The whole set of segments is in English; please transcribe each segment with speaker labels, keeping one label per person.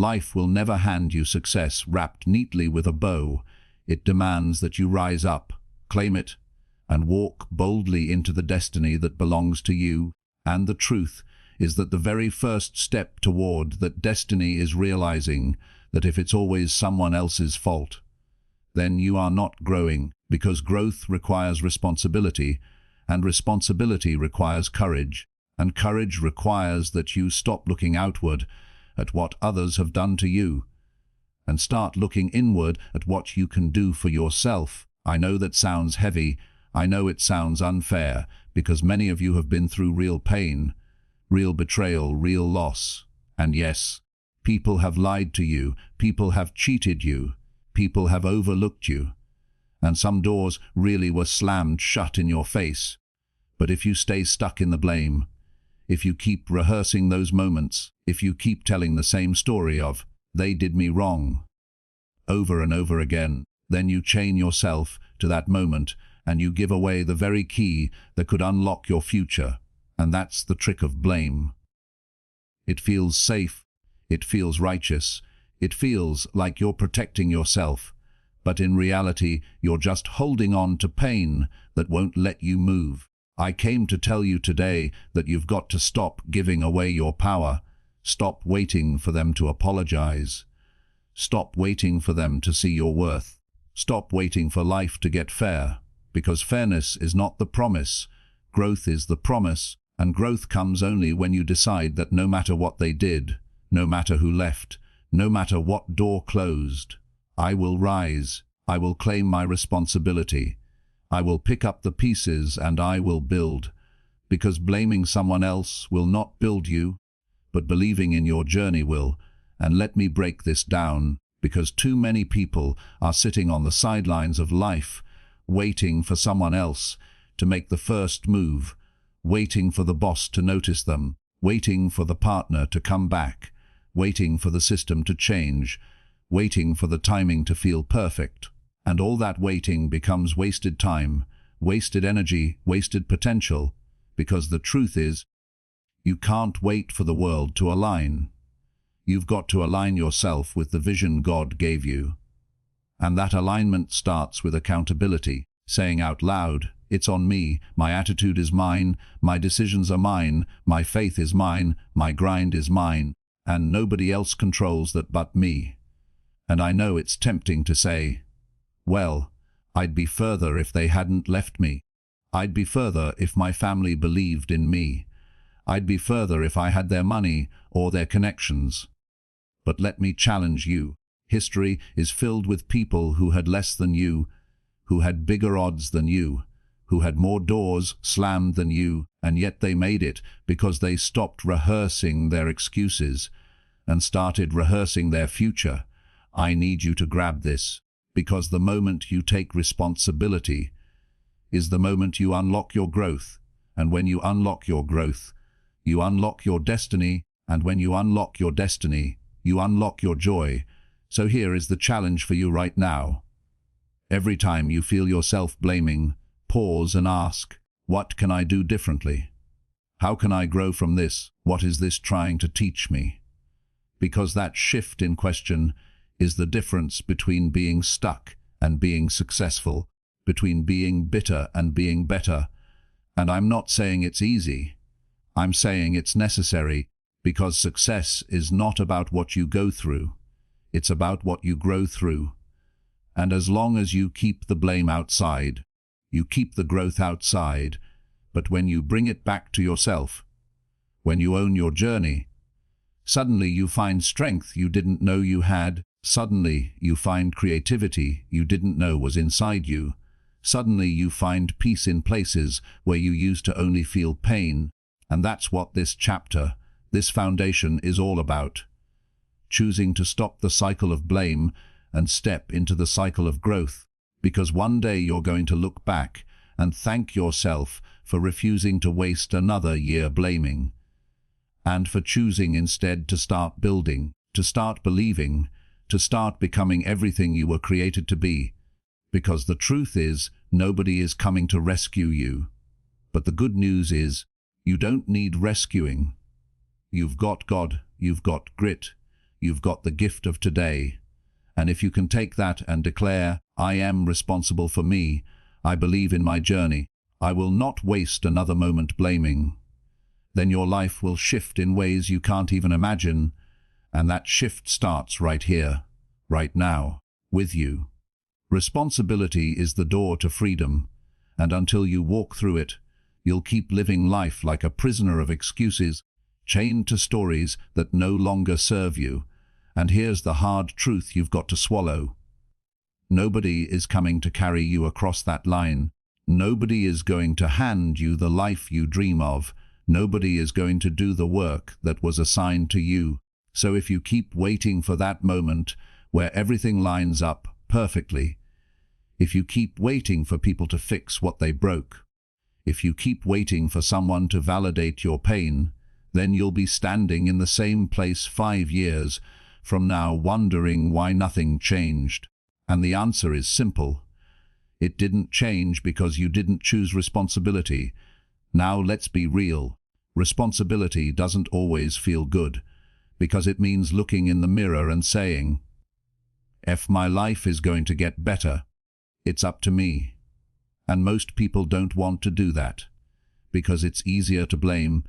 Speaker 1: Life will never hand you success wrapped neatly with a bow. It demands that you rise up, claim it, and walk boldly into the destiny that belongs to you. And the truth is that the very first step toward that destiny is realizing that if it's always someone else's fault, then you are not growing, because growth requires responsibility, and responsibility requires courage, and courage requires that you stop looking outward at what others have done to you, and start looking inward at what you can do for yourself. I know that sounds heavy. I know it sounds unfair, because many of you have been through real pain, real betrayal, real loss. And yes, people have lied to you, people have cheated you, people have overlooked you, and some doors really were slammed shut in your face. But if you stay stuck in the blame, if you keep rehearsing those moments, if you keep telling the same story of, "They did me wrong," over and over again, then you chain yourself to that moment and you give away the very key that could unlock your future. And that's the trick of blame. It feels safe, it feels righteous, it feels like you're protecting yourself, but in reality you're just holding on to pain that won't let you move. I came to tell you today that you've got to stop giving away your power. Stop waiting for them to apologize. Stop waiting for them to see your worth. Stop waiting for life to get fair, because fairness is not the promise. Growth is the promise, and growth comes only when you decide that no matter what they did, no matter who left, no matter what door closed, I will rise, I will claim my responsibility, I will pick up the pieces and I will build, because blaming someone else will not build you, but believing in your journey will. And let me break this down, because too many people are sitting on the sidelines of life, waiting for someone else to make the first move, waiting for the boss to notice them, waiting for the partner to come back, waiting for the system to change, waiting for the timing to feel perfect. And all that waiting becomes wasted time, wasted energy, wasted potential, because the truth is, you can't wait for the world to align. You've got to align yourself with the vision God gave you. And that alignment starts with accountability, saying out loud, "It's on me, my attitude is mine, my decisions are mine, my faith is mine, my grind is mine, and nobody else controls that but me." And I know it's tempting to say, "Well, I'd be further if they hadn't left me. I'd be further if my family believed in me. I'd be further if I had their money or their connections." But let me challenge you. History is filled with people who had less than you, who had bigger odds than you, who had more doors slammed than you, and yet they made it because they stopped rehearsing their excuses and started rehearsing their future. I need you to grab this, because the moment you take responsibility is the moment you unlock your growth, and when you unlock your growth, you unlock your destiny, and when you unlock your destiny, you unlock your joy. So here is the challenge for you right now. Every time you feel yourself blaming, pause and ask, what can I do differently? How can I grow from this? What is this trying to teach me? Because that shift in question is the difference between being stuck and being successful, between being bitter and being better. And I'm not saying it's easy. I'm saying it's necessary, because success is not about what you go through. It's about what you grow through. And as long as you keep the blame outside, you keep the growth outside. But when you bring it back to yourself, when you own your journey, suddenly you find strength you didn't know you had. Suddenly you find creativity you didn't know was inside you. Suddenly you find peace in places where you used to only feel pain. And that's what this chapter, this foundation is all about. Choosing to stop the cycle of blame and step into the cycle of growth. Because one day you're going to look back and thank yourself for refusing to waste another year blaming, and for choosing instead to start building, to start believing, to start becoming everything you were created to be. Because the truth is, nobody is coming to rescue you. But the good news is, you don't need rescuing. You've got God, you've got grit, you've got the gift of today. And if you can take that and declare, I am responsible for me, I believe in my journey, I will not waste another moment blaming, then your life will shift in ways you can't even imagine, and that shift starts right here, right now, with you. Responsibility is the door to freedom, and until you walk through it, you'll keep living life like a prisoner of excuses, chained to stories that no longer serve you. And here's the hard truth you've got to swallow. Nobody is coming to carry you across that line. Nobody is going to hand you the life you dream of. Nobody is going to do the work that was assigned to you. So if you keep waiting for that moment where everything lines up perfectly, if you keep waiting for people to fix what they broke, if you keep waiting for someone to validate your pain, then you'll be standing in the same place 5 years from now wondering why nothing changed. And the answer is simple. It didn't change because you didn't choose responsibility. Now let's be real. Responsibility doesn't always feel good, because it means looking in the mirror and saying, if my life is going to get better, it's up to me. And most people don't want to do that, because it's easier to blame,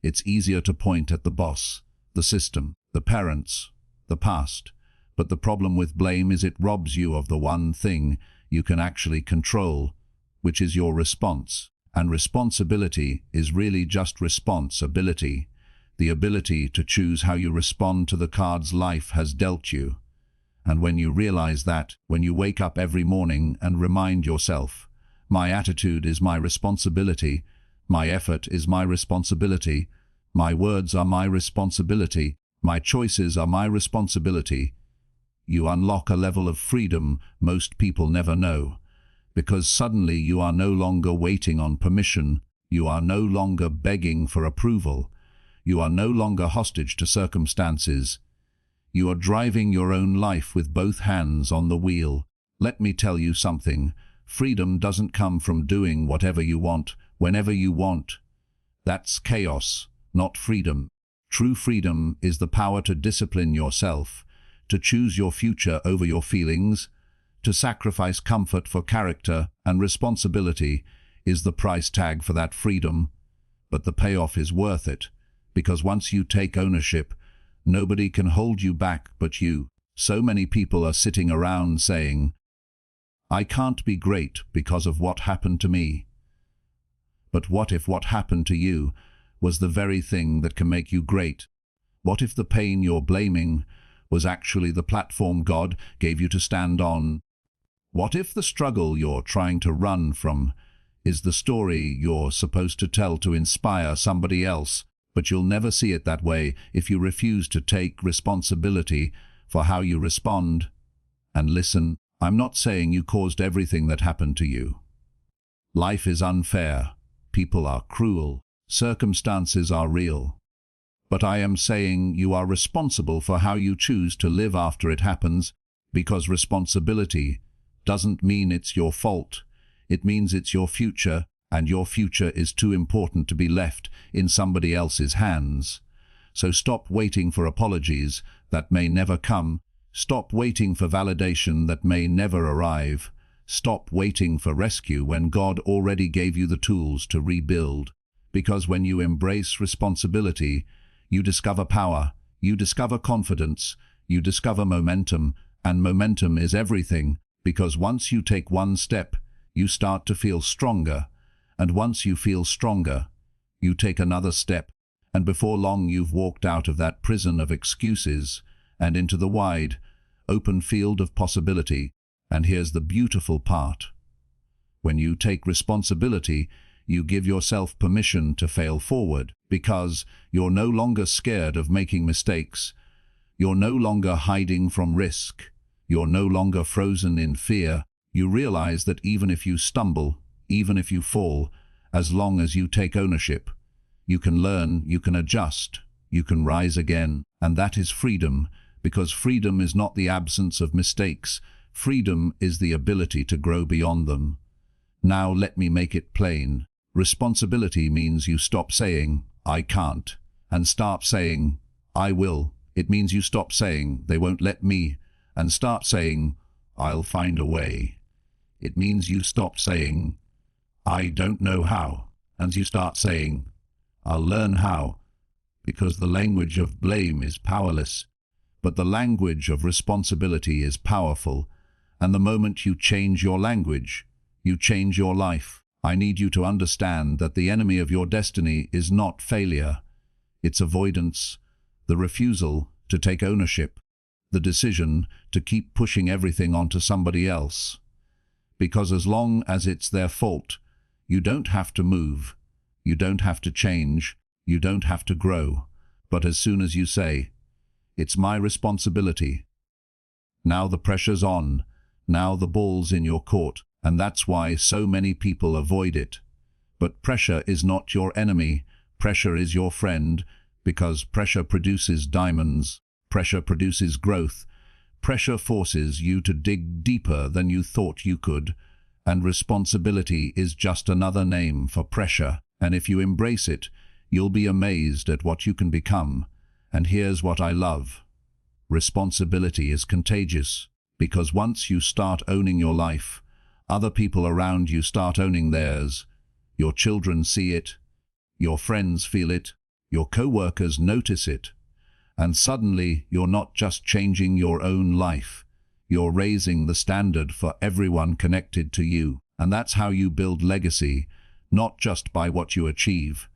Speaker 1: it's easier to point at the boss, the system, the parents, the past. But the problem with blame is it robs you of the one thing you can actually control, which is your response. And responsibility is really just responsibility, the ability to choose how you respond to the cards life has dealt you. And when you realize that, when you wake up every morning and remind yourself, my attitude is my responsibility, my effort is my responsibility, my words are my responsibility, my choices are my responsibility, you unlock a level of freedom most people never know. Because suddenly you are no longer waiting on permission, you are no longer begging for approval, you are no longer hostage to circumstances. You are driving your own life with both hands on the wheel. Let me tell you something, freedom doesn't come from doing whatever you want, whenever you want. That's chaos, not freedom. True freedom is the power to discipline yourself, to choose your future over your feelings, to sacrifice comfort for character, and responsibility is the price tag for that freedom. But the payoff is worth it, because once you take ownership, nobody can hold you back but you. So many people are sitting around saying, I can't be great because of what happened to me. But what if what happened to you was the very thing that can make you great? What if the pain you're blaming was actually the platform God gave you to stand on? What if the struggle you're trying to run from is the story you're supposed to tell to inspire somebody else, but you'll never see it that way if you refuse to take responsibility for how you respond? And listen, I'm not saying you caused everything that happened to you. Life is unfair, people are cruel, circumstances are real. But I am saying you are responsible for how you choose to live after it happens, because responsibility doesn't mean it's your fault. It means it's your future, and your future is too important to be left in somebody else's hands. So stop waiting for apologies that may never come. Stop waiting for validation that may never arrive. Stop waiting for rescue when God already gave you the tools to rebuild. Because when you embrace responsibility, you discover power, you discover confidence, you discover momentum, and momentum is everything. Because once you take one step, you start to feel stronger, and once you feel stronger, you take another step, and before long you've walked out of that prison of excuses and into the wide, open field of possibility. And here's the beautiful part. When you take responsibility, you give yourself permission to fail forward, because you're no longer scared of making mistakes. You're no longer hiding from risk. You're no longer frozen in fear. You realize that even if you stumble, even if you fall, as long as you take ownership, you can learn, you can adjust, you can rise again. And that is freedom, because freedom is not the absence of mistakes. Freedom is the ability to grow beyond them. Now let me make it plain. Responsibility means you stop saying, I can't, and start saying, I will. It means you stop saying, "They won't let me," and start saying, "I'll find a way." It means you stop saying, "I don't know how," and you start saying, "I'll learn how," because the language of blame is powerless, but the language of responsibility is powerful, and the moment you change your language, you change your life. I need you to understand that the enemy of your destiny is not failure. It's avoidance, the refusal to take ownership, the decision to keep pushing everything onto somebody else. Because as long as it's their fault, you don't have to move, you don't have to change, you don't have to grow. But as soon as you say, "It's my responsibility," now the pressure's on, now the ball's in your court, and that's why so many people avoid it. But pressure is not your enemy, pressure is your friend, because pressure produces diamonds, pressure produces growth, pressure forces you to dig deeper than you thought you could, and responsibility is just another name for pressure, and if you embrace it, you'll be amazed at what you can become. And here's what I love. Responsibility is contagious, because once you start owning your life, other people around you start owning theirs. Your children see it, your friends feel it, your co-workers notice it, and suddenly you're not just changing your own life, you're raising the standard for everyone connected to you. And that's how you build legacy, not just by what you achieve,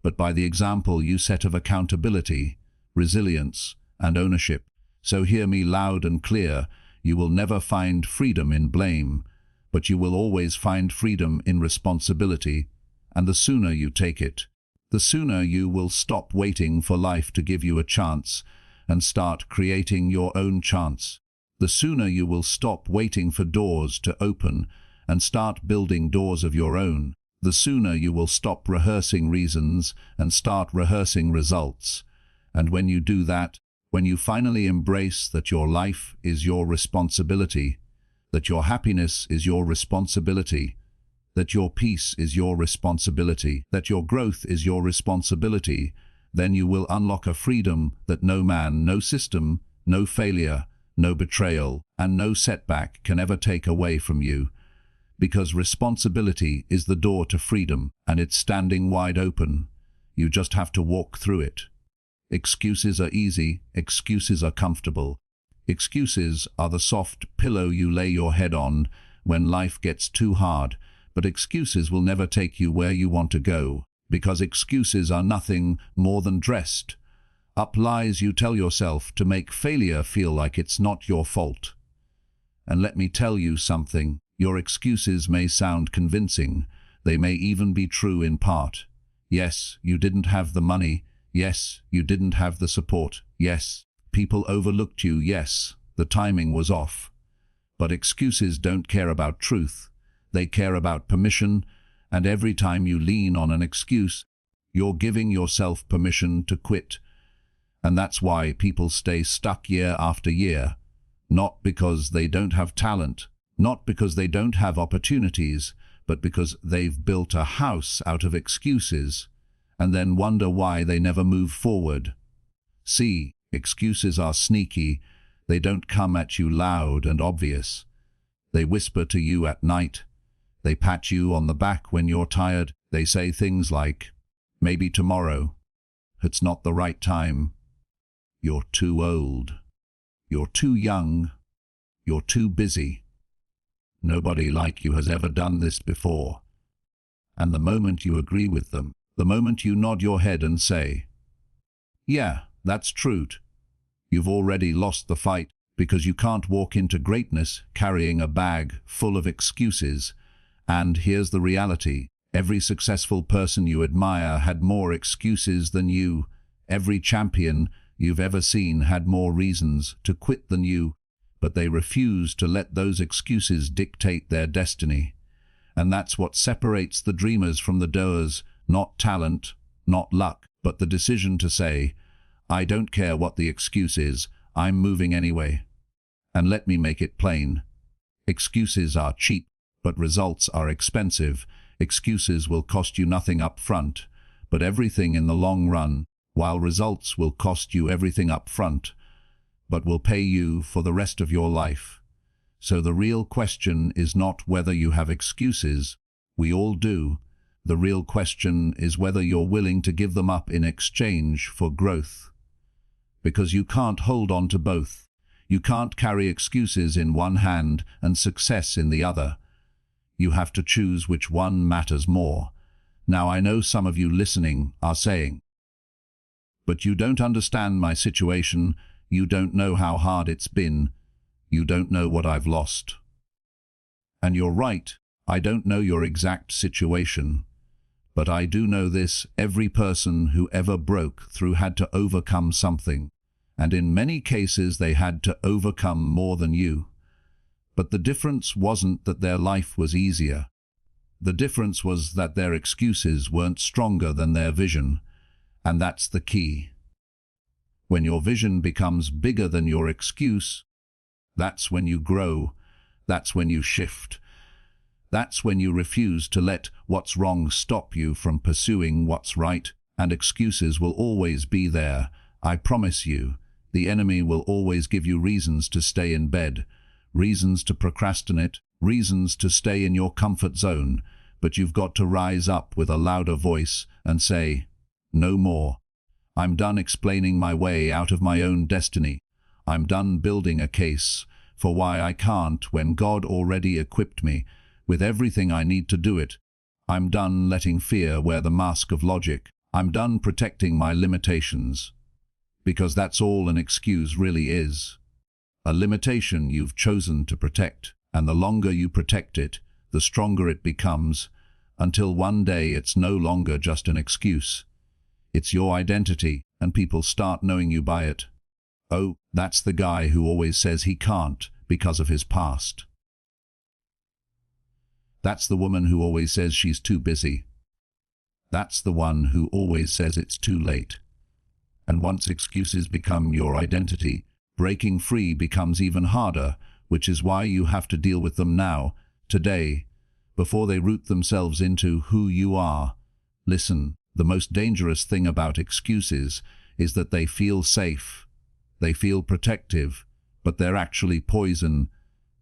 Speaker 1: but by the example you set of accountability, resilience, and ownership. So hear me loud and clear, you will never find freedom in blame, but you will always find freedom in responsibility, and the sooner you take it, the sooner you will stop waiting for life to give you a chance and start creating your own chance. The sooner you will stop waiting for doors to open and start building doors of your own. The sooner you will stop rehearsing reasons and start rehearsing results. And when you do that, when you finally embrace that your life is your responsibility, that your happiness is your responsibility, that your peace is your responsibility, that your growth is your responsibility, then you will unlock a freedom that no man, no system, no failure, no betrayal, and no setback can ever take away from you. Because responsibility is the door to freedom, and it's standing wide open. You just have to walk through it. Excuses are easy, excuses are comfortable. Excuses are the soft pillow you lay your head on when life gets too hard, but excuses will never take you where you want to go, because excuses are nothing more than dressed up lies you tell yourself to make failure feel like it's not your fault. And let me tell you something, your excuses may sound convincing, they may even be true in part. Yes, you didn't have the money, yes, you didn't have the support, yes, people overlooked you, yes, the timing was off. But excuses don't care about truth, they care about permission, and every time you lean on an excuse, you're giving yourself permission to quit. And that's why people stay stuck year after year, not because they don't have talent, not because they don't have opportunities, but because they've built a house out of excuses, and then wonder why they never move forward. See, excuses are sneaky, they don't come at you loud and obvious. They whisper to you at night, they pat you on the back when you're tired, they say things like, "Maybe tomorrow," "It's not the right time," "You're too old," "You're too young," "You're too busy." Nobody like you has ever done this before. And the moment you agree with them, the moment you nod your head and say, "Yeah, that's true," you've already lost the fight, because you can't walk into greatness carrying a bag full of excuses. And here's the reality, every successful person you admire had more excuses than you. Every champion you've ever seen had more reasons to quit than you, but they refused to let those excuses dictate their destiny. And that's what separates the dreamers from the doers, not talent, not luck, but the decision to say, "I don't care what the excuse is, I'm moving anyway." And let me make it plain. Excuses are cheap, but results are expensive. Excuses will cost you nothing up front, but everything in the long run. while results will cost you everything up front, but will pay you for the rest of your life. So the real question is not whether you have excuses. We all do. The real question is whether you're willing to give them up in exchange for growth. Because you can't hold on to both. You can't carry excuses in one hand and success in the other. You have to choose which one matters more. Now I know some of you listening are saying, "But you don't understand my situation. You don't know how hard it's been. You don't know what I've lost." And you're right, I don't know your exact situation. But I do know this: every person who ever broke through had to overcome something. And in many cases they had to overcome more than you. But the difference wasn't that their life was easier. The difference was that their excuses weren't stronger than their vision. And that's the key. When your vision becomes bigger than your excuse, that's when you grow. That's when you shift. That's when you refuse to let what's wrong stop you from pursuing what's right. And excuses will always be there. I promise you, the enemy will always give you reasons to stay in bed, reasons to procrastinate, reasons to stay in your comfort zone. But you've got to rise up with a louder voice and say, "No more. I'm done explaining my way out of my own destiny. I'm done building a case for why I can't when God already equipped me with everything I need to do it. I'm done letting fear wear the mask of logic. I'm done protecting my limitations." Because that's all an excuse really is. A limitation you've chosen to protect, and the longer you protect it, the stronger it becomes, until one day it's no longer just an excuse. It's your identity, and people start knowing you by it. Oh, that's the guy who always says he can't because of his past. That's the woman who always says she's too busy. That's the one who always says it's too late. And once excuses become your identity, breaking free becomes even harder, which is why you have to deal with them now, today, before they root themselves into who you are. Listen, the most dangerous thing about excuses is that they feel safe. They feel protective, but they're actually poison.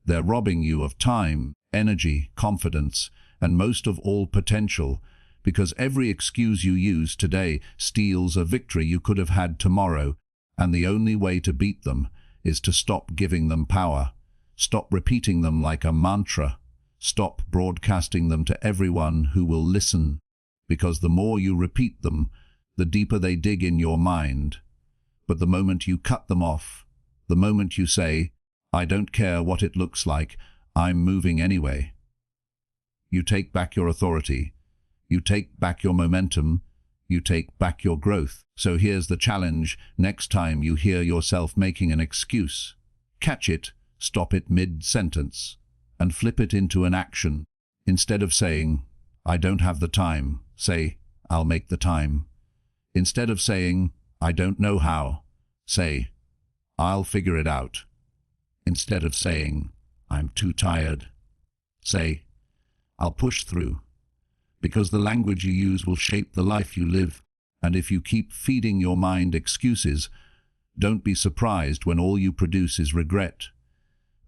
Speaker 1: They're robbing you of time, energy, confidence, and most of all potential, because every excuse you use today steals a victory you could have had tomorrow, and the only way to beat them is to stop giving them power. Stop repeating them like a mantra. Stop broadcasting them to everyone who will listen, because the more you repeat them, the deeper they dig in your mind. But the moment you cut them off, the moment you say, "I don't care what it looks like, I'm moving anyway," you take back your authority. You take back your momentum, you take back your growth. So here's the challenge: next time you hear yourself making an excuse, catch it, stop it mid-sentence, and flip it into an action. Instead of saying, "I don't have the time," say, "I'll make the time." Instead of saying, "I don't know how," say, "I'll figure it out." Instead of saying, "I'm too tired," say, "I'll push through." Because the language you use will shape the life you live. And if you keep feeding your mind excuses, don't be surprised when all you produce is regret.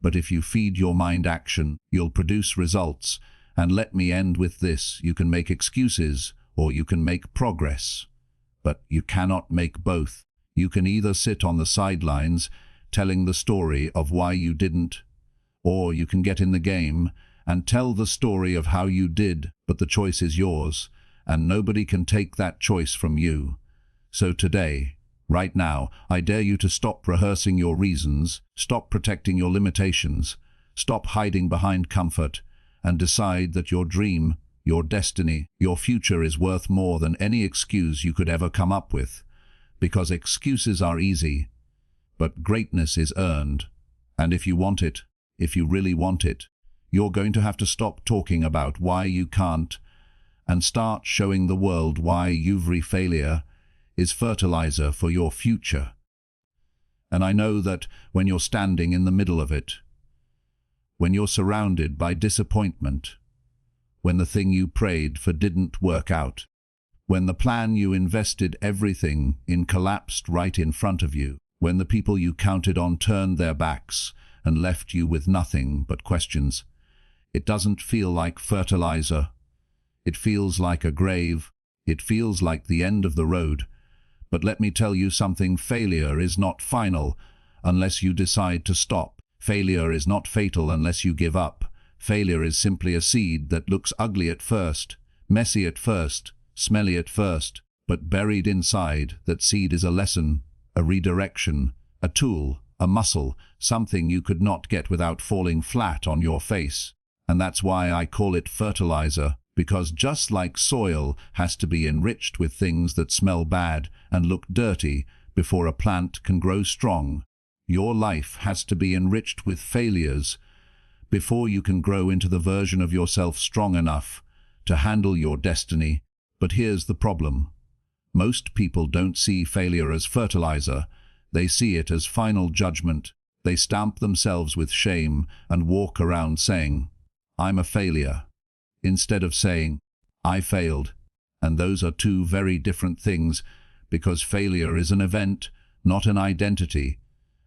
Speaker 1: But if you feed your mind action, you'll produce results. And let me end with this: you can make excuses or you can make progress. But you cannot make both. You can either sit on the sidelines telling the story of why you didn't, or you can get in the game and tell the story of how you did, but the choice is yours, and nobody can take that choice from you. So today, right now, I dare you to stop rehearsing your reasons, stop protecting your limitations, stop hiding behind comfort, and decide that your dream, your destiny, your future is worth more than any excuse you could ever come up with. Because excuses are easy, but greatness is earned. And if you want it, if you really want it, you're going to have to stop talking about why you can't and start showing the world why every failure is fertilizer for your future. And I know that when you're standing in the middle of it, when you're surrounded by disappointment, when the thing you prayed for didn't work out, When the plan you invested everything in collapsed right in front of you. When the people you counted on turned their backs and left you with nothing but questions. It doesn't feel like fertilizer. It feels like a grave. It feels like the end of the road. But let me tell you something, failure is not final unless you decide to stop. Failure is not fatal unless you give up. Failure is simply a seed that looks ugly at first, messy at first, smelly at first, but buried inside, that seed is a lesson, a redirection, a tool, a muscle, something you could not get without falling flat on your face. And that's why I call it fertilizer, because just like soil has to be enriched with things that smell bad and look dirty before a plant can grow strong, your life has to be enriched with failures before you can grow into the version of yourself strong enough to handle your destiny. But here's the problem. Most people don't see failure as fertilizer. They see it as final judgment. They stamp themselves with shame and walk around saying, "I'm a failure," instead of saying, "I failed." And those are two very different things, because failure is an event, not an identity.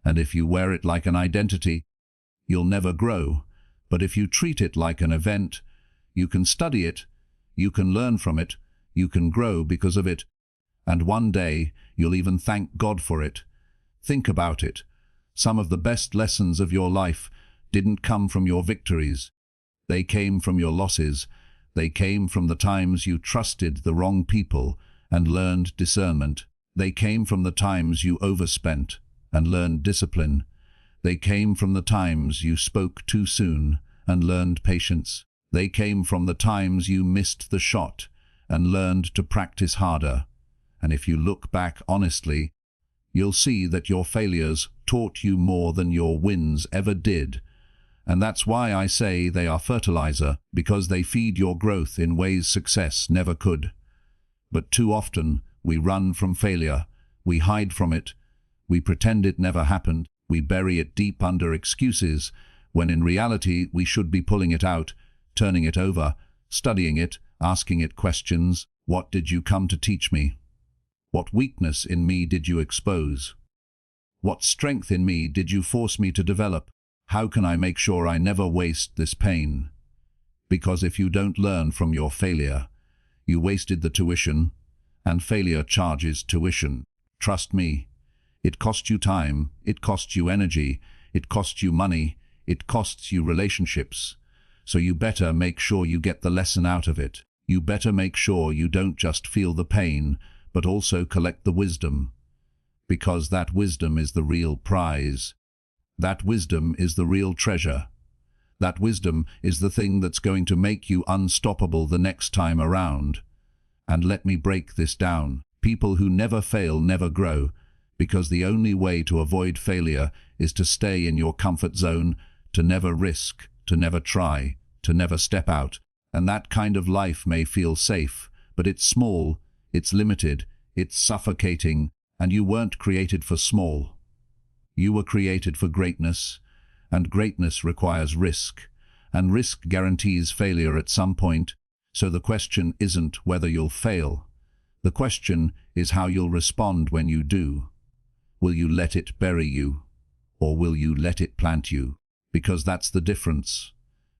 Speaker 1: And if you wear it like an identity, you'll never grow. But if you treat it like an event, you can study it, you can learn from it, you can grow because of it. And one day, you'll even thank God for it. Think about it. Some of the best lessons of your life didn't come from your victories. They came from your losses. They came from the times you trusted the wrong people and learned discernment. They came from the times you overspent and learned discipline. They came from the times you spoke too soon and learned patience. They came from the times you missed the shot and learned to practice harder. And if you look back honestly, you'll see that your failures taught you more than your wins ever did. And that's why I say they are fertilizer, because they feed your growth in ways success never could. But too often, we run from failure. We hide from it. We pretend it never happened. We bury it deep under excuses, when in reality we should be pulling it out, turning it over, studying it, asking it questions. What did you come to teach me? What weakness in me did you expose? What strength in me did you force me to develop? How can I make sure I never waste this pain? Because if you don't learn from your failure, you wasted the tuition, and failure charges tuition. Trust me, it costs you time, it costs you energy, it costs you money, it costs you relationships. So you better make sure you get the lesson out of it. You better make sure you don't just feel the pain, but also collect the wisdom. Because that wisdom is the real prize. That wisdom is the real treasure. That wisdom is the thing that's going to make you unstoppable the next time around. And let me break this down. People who never fail never grow, because the only way to avoid failure is to stay in your comfort zone, to never risk, to never try, to never step out. And that kind of life may feel safe, but it's small, it's limited, it's suffocating, and you weren't created for small. You were created for greatness, and greatness requires risk, and risk guarantees failure at some point. So the question isn't whether you'll fail. The question is how you'll respond when you do. Will you let it bury you, or will you let it plant you? Because that's the difference.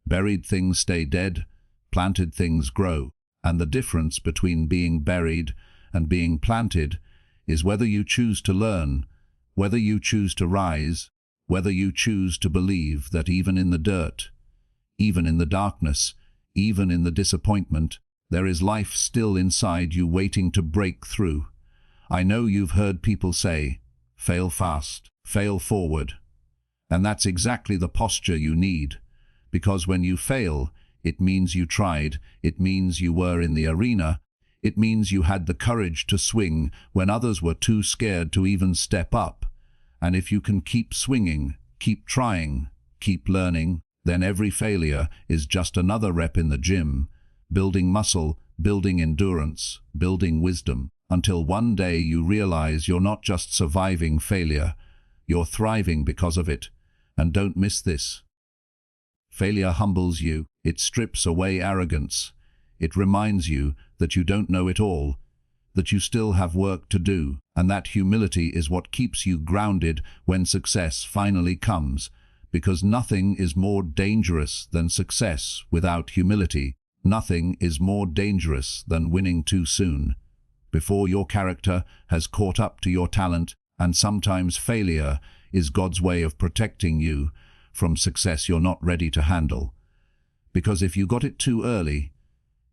Speaker 1: Buried things stay dead, planted things grow. And the difference between being buried and being planted is whether you choose to learn, whether you choose to rise, whether you choose to believe that even in the dirt, even in the darkness, even in the disappointment, there is life still inside you waiting to break through. I know you've heard people say, fail fast, fail forward. And that's exactly the posture you need, because when you fail, it means you tried, it means you were in the arena, it means you had the courage to swing when others were too scared to even step up. And if you can keep swinging, keep trying, keep learning, then every failure is just another rep in the gym, building muscle, building endurance, building wisdom, until one day you realize you're not just surviving failure, you're thriving because of it. And don't miss this. Failure humbles you, it strips away arrogance. It reminds you that you don't know it all, that you still have work to do, and that humility is what keeps you grounded when success finally comes, because nothing is more dangerous than success without humility. Nothing is more dangerous than winning too soon, before your character has caught up to your talent, and sometimes failure is God's way of protecting you from success you're not ready to handle. Because if you got it too early,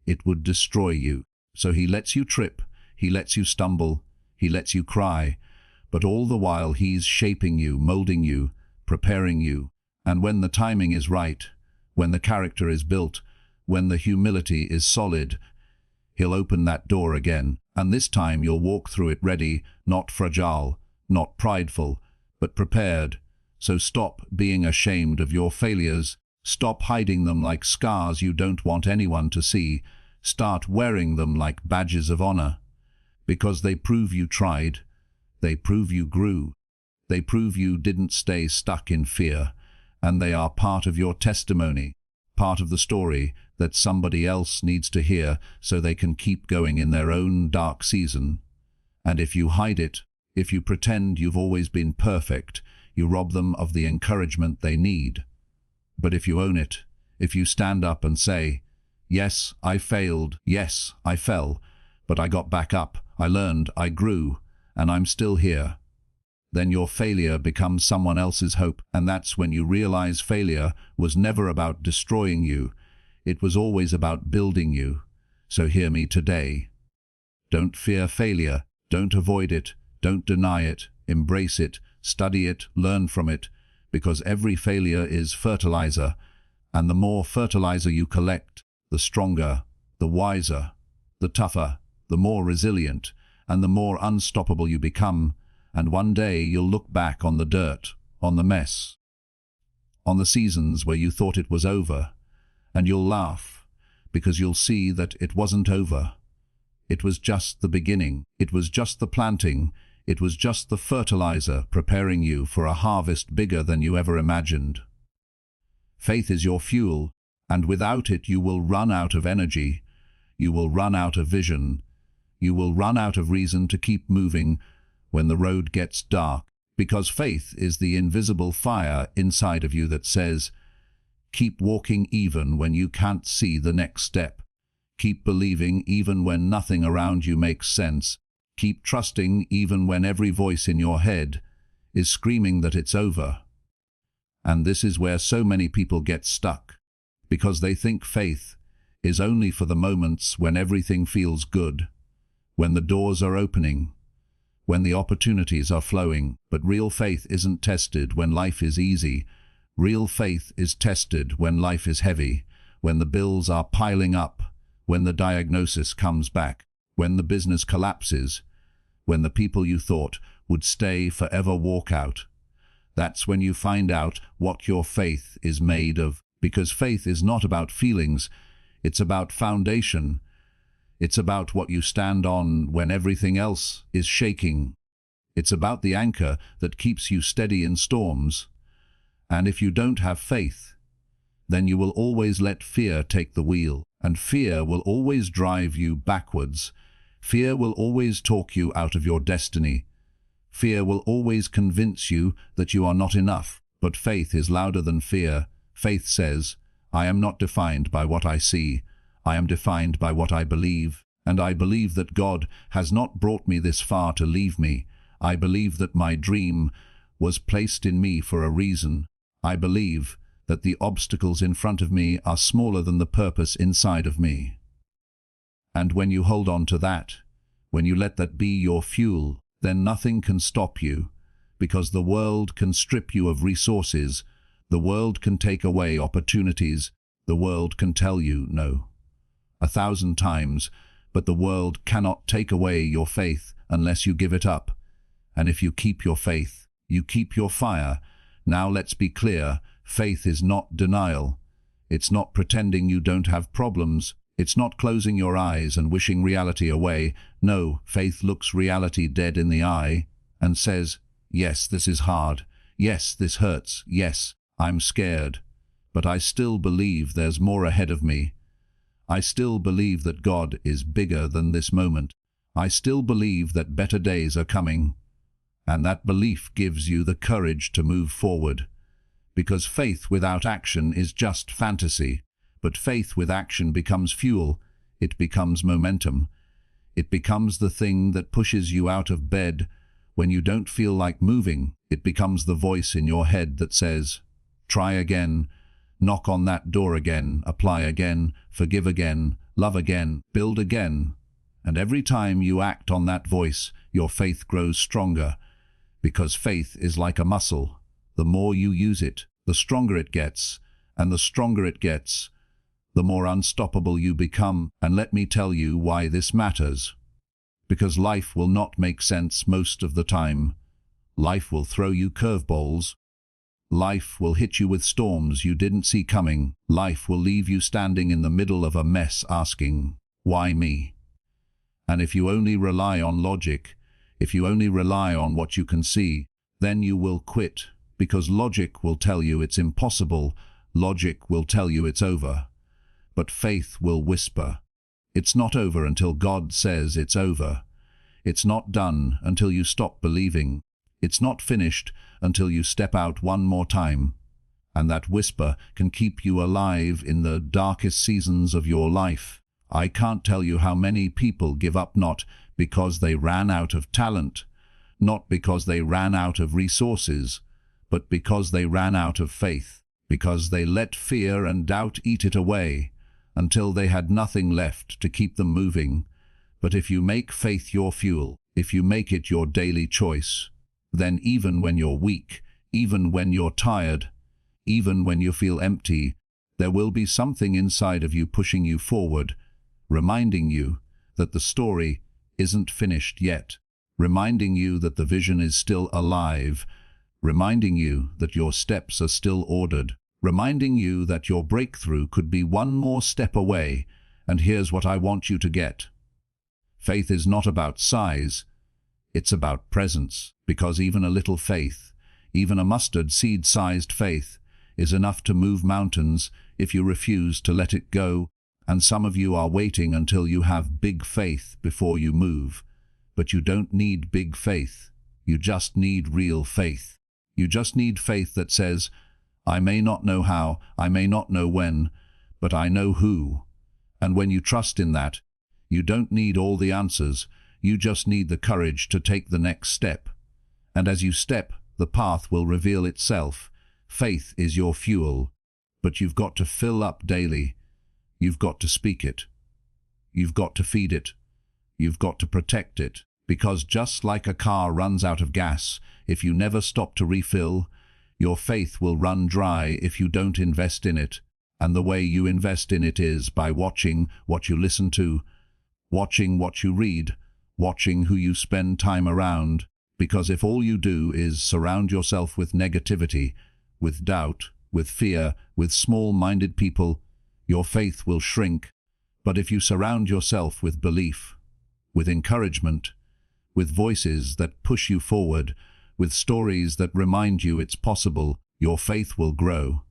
Speaker 1: it would destroy you. So He lets you trip, He lets you stumble, He lets you cry, but all the while He's shaping you, molding you, preparing you. And when the timing is right, when the character is built, when the humility is solid, He'll open that door again, and this time you'll walk through it ready, not fragile, not prideful, but prepared. So stop being ashamed of your failures. Stop hiding them like scars you don't want anyone to see. Start wearing them like badges of honor, because they prove you tried, they prove you grew, they prove you didn't stay stuck in fear, and they are part of your testimony, part of the story that somebody else needs to hear so they can keep going in their own dark season. And if you hide it, if you pretend you've always been perfect, you rob them of the encouragement they need. But if you own it, if you stand up and say, "Yes, I failed, yes, I fell, but I got back up, I learned, I grew, and I'm still here," then your failure becomes someone else's hope, and that's when you realize failure was never about destroying you. It was always about building you. So hear me today. Don't fear failure. Don't avoid it. Don't deny it. Embrace it. Study it. Learn from it. Because every failure is fertilizer, and the more fertilizer you collect, the stronger, the wiser, the tougher, the more resilient, and the more unstoppable you become. And one day you'll look back on the dirt, on the mess, on the seasons where you thought it was over, and you'll laugh, because you'll see that it wasn't over. It was just the beginning. It was just the planting. It was just the fertilizer preparing you for a harvest bigger than you ever imagined. Faith is your fuel, and without it you will run out of energy. You will run out of vision. You will run out of reason to keep moving when the road gets dark, because faith is the invisible fire inside of you that says, keep walking even when you can't see the next step. Keep believing even when nothing around you makes sense. Keep trusting even when every voice in your head is screaming that it's over. And this is where so many people get stuck, because they think faith is only for the moments when everything feels good, when the doors are opening, when the opportunities are flowing. But real faith isn't tested when life is easy. Real faith is tested when life is heavy, when the bills are piling up, when the diagnosis comes back, when the business collapses, when the people you thought would stay forever walk out. That's when you find out what your faith is made of, because faith is not about feelings, it's about foundation. It's about what you stand on when everything else is shaking. It's about the anchor that keeps you steady in storms. And if you don't have faith, then you will always let fear take the wheel, and fear will always drive you backwards. Fear will always talk you out of your destiny. Fear will always convince you that you are not enough. But faith is louder than fear. Faith says, I am not defined by what I see. I am defined by what I believe, and I believe that God has not brought me this far to leave me. I believe that my dream was placed in me for a reason. I believe that the obstacles in front of me are smaller than the purpose inside of me. And when you hold on to that, when you let that be your fuel, then nothing can stop you, because the world can strip you of resources, the world can take away opportunities, the world can tell you no 1,000 times, but the world cannot take away your faith unless you give it up. And if you keep your faith, you keep your fire. Now let's be clear, faith is not denial. It's not pretending you don't have problems. It's not closing your eyes and wishing reality away. No, faith looks reality dead in the eye and says, yes, this is hard. Yes, this hurts. Yes, I'm scared. But I still believe there's more ahead of me. I still believe that God is bigger than this moment. I still believe that better days are coming. And that belief gives you the courage to move forward. Because faith without action is just fantasy, but faith with action becomes fuel, it becomes momentum. It becomes the thing that pushes you out of bed when you don't feel like moving. It becomes the voice in your head that says, try again, knock on that door again, apply again, forgive again, love again, build again. And every time you act on that voice, your faith grows stronger, because faith is like a muscle. The more you use it, the stronger it gets, and the stronger it gets, the more unstoppable you become. And let me tell you why this matters. Because life will not make sense most of the time. Life will throw you curveballs. Life will hit you with storms you didn't see coming. Life will leave you standing in the middle of a mess asking, why me? And if you only rely on logic, if you only rely on what you can see, then you will quit, because logic will tell you it's impossible, logic will tell you it's over. But faith will whisper, it's not over until God says it's over. It's not done until you stop believing. It's not finished until you step out one more time. And that whisper can keep you alive in the darkest seasons of your life. I can't tell you how many people give up not because they ran out of talent, not because they ran out of resources, but because they ran out of faith, because they let fear and doubt eat it away until they had nothing left to keep them moving. But if you make faith your fuel, if you make it your daily choice, then even when you're weak, even when you're tired, even when you feel empty, there will be something inside of you pushing you forward, reminding you that the story isn't finished yet, reminding you that the vision is still alive, reminding you that your steps are still ordered, reminding you that your breakthrough could be one more step away. And here's what I want you to get. Faith is not about size, it's about presence, because even a little faith, even a mustard seed-sized faith, is enough to move mountains if you refuse to let it go. And some of you are waiting until you have big faith before you move. But you don't need big faith. You just need real faith. You just need faith that says, I may not know how, I may not know when, but I know who. And when you trust in that, you don't need all the answers. You just need the courage to take the next step. And as you step, the path will reveal itself. Faith is your fuel, but you've got to fill up daily. You've got to speak it. You've got to feed it. You've got to protect it. Because just like a car runs out of gas, if you never stop to refill, your faith will run dry if you don't invest in it. And the way you invest in it is by watching what you listen to, watching what you read, watching who you spend time around. Because if all you do is surround yourself with negativity, with doubt, with fear, with small-minded people, your faith will shrink. But if you surround yourself with belief, with encouragement, with voices that push you forward, with stories that remind you it's possible, your faith will grow.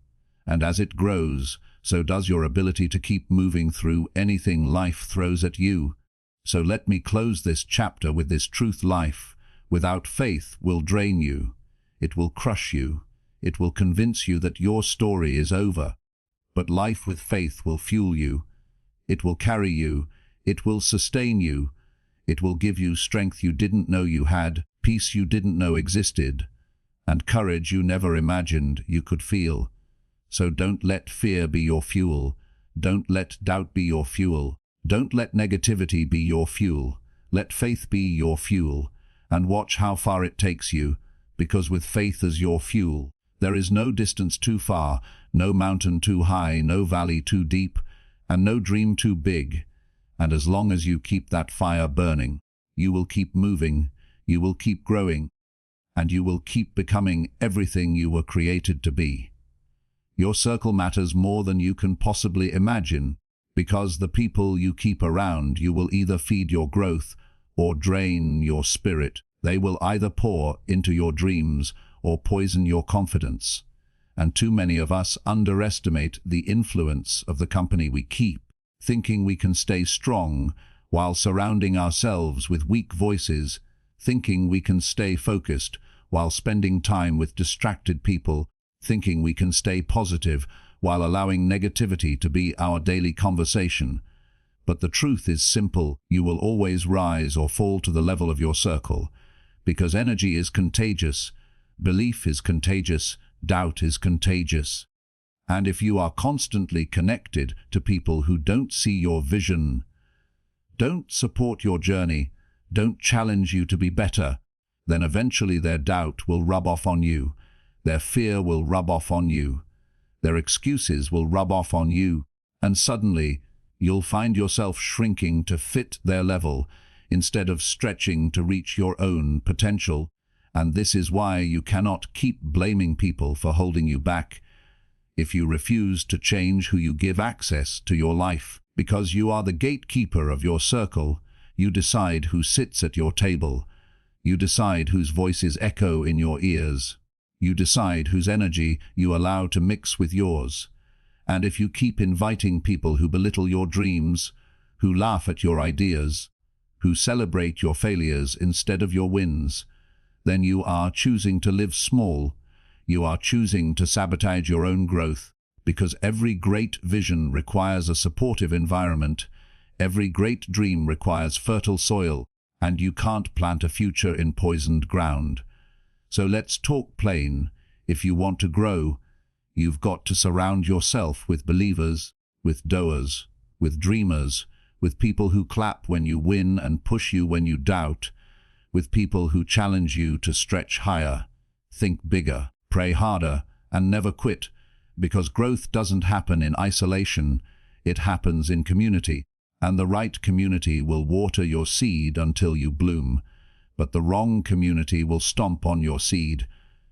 Speaker 1: And as it grows, so does your ability to keep moving through anything life throws at you. So let me close this chapter with this truth: life without faith will drain you. It will crush you. It will convince you that your story is over. But life with faith will fuel you. It will carry you. It will sustain you. It will give you strength you didn't know you had, peace you didn't know existed, and courage you never imagined you could feel. So don't let fear be your fuel. Don't let doubt be your fuel. Don't let negativity be your fuel. Let faith be your fuel, and watch how far it takes you, because with faith as your fuel, there is no distance too far, no mountain too high, no valley too deep, and no dream too big. And as long as you keep that fire burning, you will keep moving, you will keep growing, and you will keep becoming everything you were created to be. Your circle matters more than you can possibly imagine, because the people you keep around you will either feed your growth or drain your spirit. They will either pour into your dreams or poison your confidence. And too many of us underestimate the influence of the company we keep, thinking we can stay strong while surrounding ourselves with weak voices, thinking we can stay focused, while spending time with distracted people, thinking we can stay positive, while allowing negativity to be our daily conversation. But the truth is simple: you will always rise or fall to the level of your circle, because energy is contagious, belief is contagious, doubt is contagious. And if you are constantly connected to people who don't see your vision, don't support your journey, don't challenge you to be better, then eventually their doubt will rub off on you, their fear will rub off on you, their excuses will rub off on you, and suddenly you'll find yourself shrinking to fit their level instead of stretching to reach your own potential. And this is why you cannot keep blaming people for holding you back. If you refuse to change who you give access to your life, because you are the gatekeeper of your circle, you decide who sits at your table, you decide whose voices echo in your ears, you decide whose energy you allow to mix with yours. And if you keep inviting people who belittle your dreams, who laugh at your ideas, who celebrate your failures instead of your wins, then you are choosing to live small. You are choosing to sabotage your own growth, because every great vision requires a supportive environment, every great dream requires fertile soil, and you can't plant a future in poisoned ground. So let's talk plain. If you want to grow, you've got to surround yourself with believers, with doers, with dreamers, with people who clap when you win and push you when you doubt, with people who challenge you to stretch higher, think bigger, pray harder, and never quit, because growth doesn't happen in isolation, it happens in community, and the right community will water your seed until you bloom, but the wrong community will stomp on your seed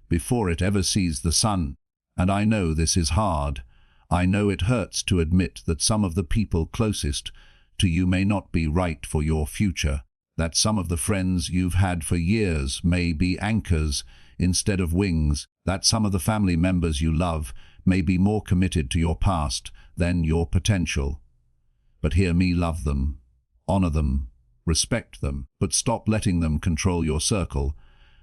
Speaker 1: before it ever sees the sun. And I know this is hard. I know it hurts to admit that some of the people closest to you may not be right for your future, that some of the friends you've had for years may be anchors instead of wings, that some of the family members you love may be more committed to your past than your potential. But hear me: love them, honor them, respect them, but stop letting them control your circle,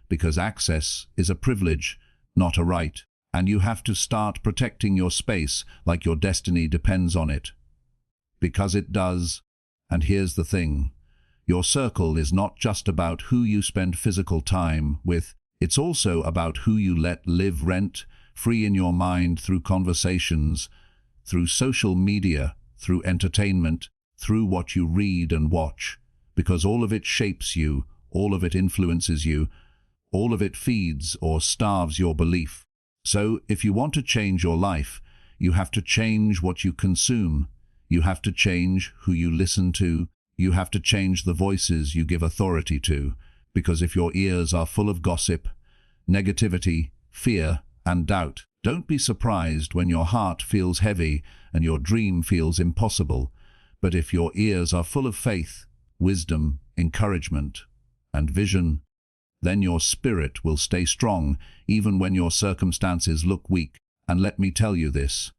Speaker 1: because access is a privilege, not a right, and you have to start protecting your space like your destiny depends on it. Because it does. And here's the thing: your circle is not just about who you spend physical time with, it's also about who you let live rent free in your mind through conversations, through social media, through entertainment, through what you read and watch, because all of it shapes you, all of it influences you, all of it feeds or starves your belief. So if you want to change your life, you have to change what you consume, you have to change who you listen to, you have to change the voices you give authority to, because if your ears are full of gossip, negativity, fear, and doubt, don't be surprised when your heart feels heavy and your dream feels impossible. But if your ears are full of faith, wisdom, encouragement, and vision, then your spirit will stay strong even when your circumstances look weak. And let me tell you this: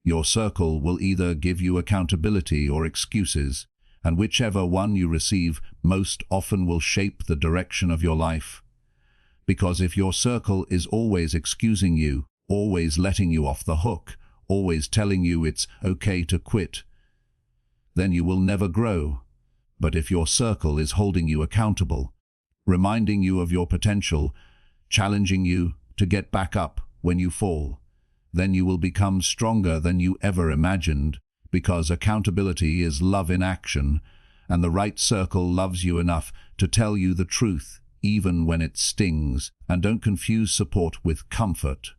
Speaker 1: your circle will either give you accountability or excuses, and whichever one you receive most often will shape the direction of your life. Because if your circle is always excusing you, always letting you off the hook, always telling you it's okay to quit, then you will never grow. But if your circle is holding you accountable, reminding you of your potential, challenging you to get back up when you fall, then you will become stronger than you ever imagined, because accountability is love in action, and the right circle loves you enough to tell you the truth, even when it stings. And don't confuse support with comfort,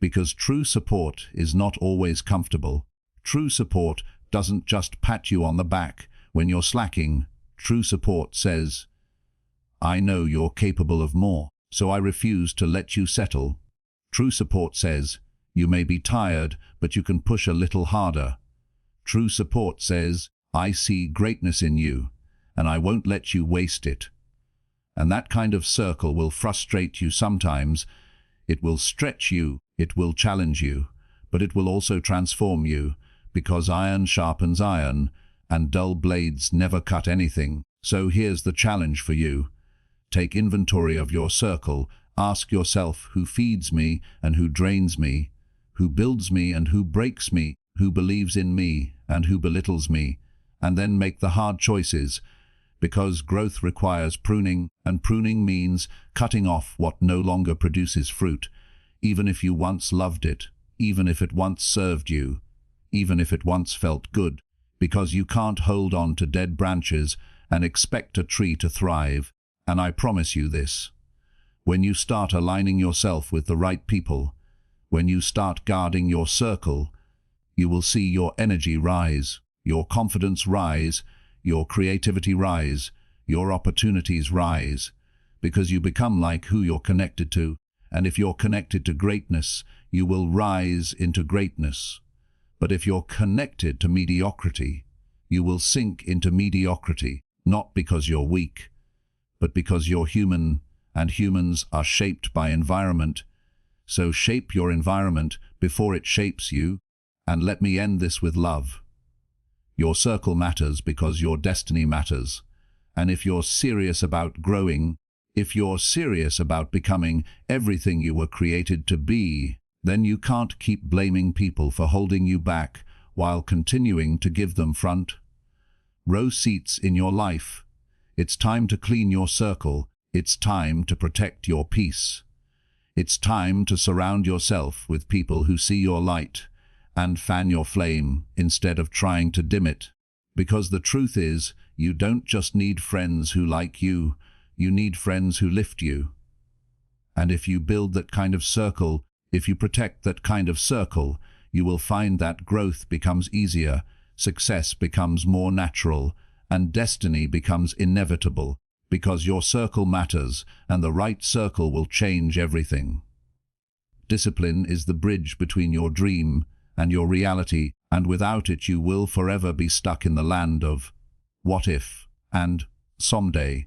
Speaker 1: because true support is not always comfortable. True support doesn't just pat you on the back when you're slacking. True support says, "I know you're capable of more, so I refuse to let you settle." True support says, "You may be tired, but you can push a little harder." True support says, "I see greatness in you, and I won't let you waste it." And that kind of circle will frustrate you sometimes. It will stretch you, it will challenge you, but it will also transform you, because iron sharpens iron, and dull blades never cut anything. So here's the challenge for you. Take inventory of your circle. Ask yourself, who feeds me and who drains me, who builds me and who breaks me, who believes in me and who belittles me, and then make the hard choices, because growth requires pruning, and pruning means cutting off what no longer produces fruit, even if you once loved it, even if it once served you, even if it once felt good, because you can't hold on to dead branches and expect a tree to thrive. And I promise you this, when you start aligning yourself with the right people, when you start guarding your circle, you will see your energy rise, your confidence rise, your creativity rise, your opportunities rise, because you become like who you're connected to. And if you're connected to greatness, you will rise into greatness. But if you're connected to mediocrity, you will sink into mediocrity, not because you're weak, but because you're human, and humans are shaped by environment. So shape your environment before it shapes you. And let me end this with love. Your circle matters because your destiny matters. And if you're serious about growing, if you're serious about becoming everything you were created to be, then you can't keep blaming people for holding you back while continuing to give them front row seats in your life. It's time to clean your circle. It's time to protect your peace. It's time to surround yourself with people who see your light and fan your flame instead of trying to dim it. Because the truth is, you don't just need friends who like you, you need friends who lift you. And if you build that kind of circle, if you protect that kind of circle, you will find that growth becomes easier, success becomes more natural, and destiny becomes inevitable, because your circle matters, and the right circle will change everything. Discipline is the bridge between your dream and your reality, and without it you will forever be stuck in the land of what if and someday.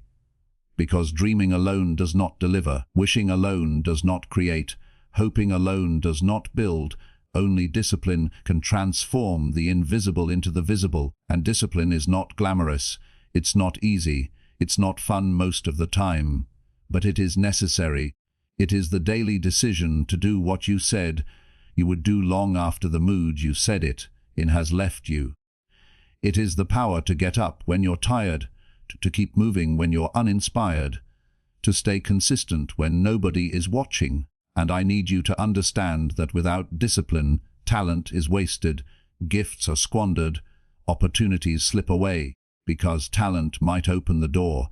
Speaker 1: Because dreaming alone does not deliver, wishing alone does not create, hoping alone does not build. Only discipline can transform the invisible into the visible, and discipline is not glamorous, it's not easy, it's not fun most of the time, but it is necessary. It is the daily decision to do what you said you would do long after the mood you said it in has left you. It is the power to get up when you're tired, to keep moving when you're uninspired, to stay consistent when nobody is watching. And I need you to understand that without discipline, talent is wasted, gifts are squandered, opportunities slip away, because talent might open the door,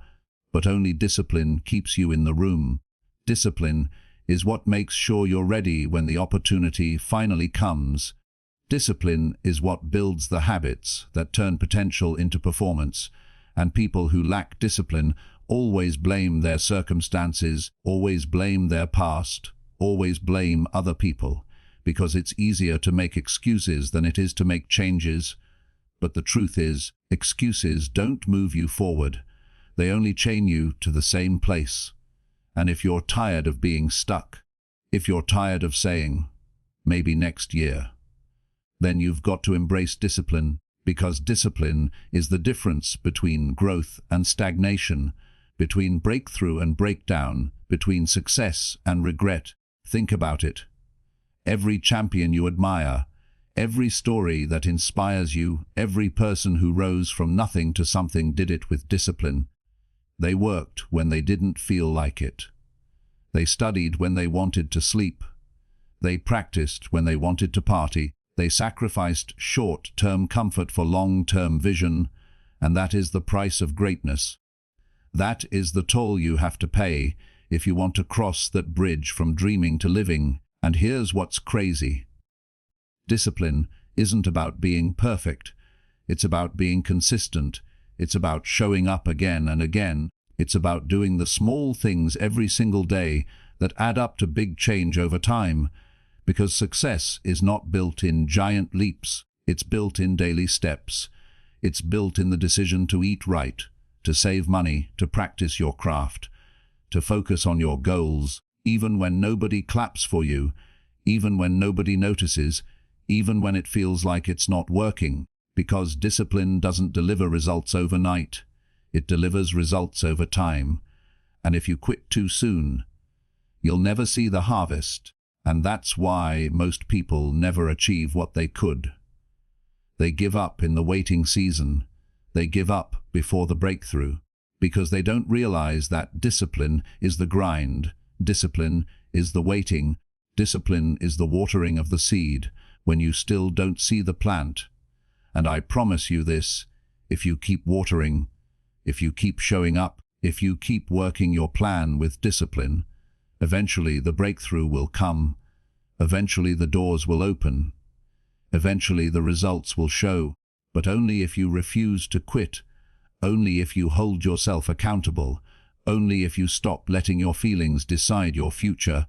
Speaker 1: but only discipline keeps you in the room. Discipline is what makes sure you're ready when the opportunity finally comes. Discipline is what builds the habits that turn potential into performance, and people who lack discipline always blame their circumstances, always blame their past, always blame other people, because it's easier to make excuses than it is to make changes. But the truth is, excuses don't move you forward. They only chain you to the same place. And if you're tired of being stuck, if you're tired of saying, maybe next year, then you've got to embrace discipline, because discipline is the difference between growth and stagnation, between breakthrough and breakdown, between success and regret. Think about it. Every champion you admire, every story that inspires you, every person who rose from nothing to something did it with discipline. They worked when they didn't feel like it. They studied when they wanted to sleep. They practiced when they wanted to party. They sacrificed short-term comfort for long-term vision, and that is the price of greatness. That is the toll you have to pay if you want to cross that bridge from dreaming to living. And here's what's crazy. Discipline isn't about being perfect. It's about being consistent. It's about showing up again and again. It's about doing the small things every single day that add up to big change over time. Because success is not built in giant leaps. It's built in daily steps. It's built in the decision to eat right, to save money, to practice your craft, to focus on your goals, even when nobody claps for you, even when nobody notices, even when it feels like it's not working. Because discipline doesn't deliver results overnight. It delivers results over time. And if you quit too soon, you'll never see the harvest. And that's why most people never achieve what they could. They give up in the waiting season. They give up before the breakthrough, because they don't realize that discipline is the grind, discipline is the waiting, discipline is the watering of the seed when you still don't see the plant. And I promise you this, if you keep watering, if you keep showing up, if you keep working your plan with discipline, eventually the breakthrough will come. Eventually the doors will open. Eventually the results will show, but only if you refuse to quit, only if you hold yourself accountable, only if you stop letting your feelings decide your future,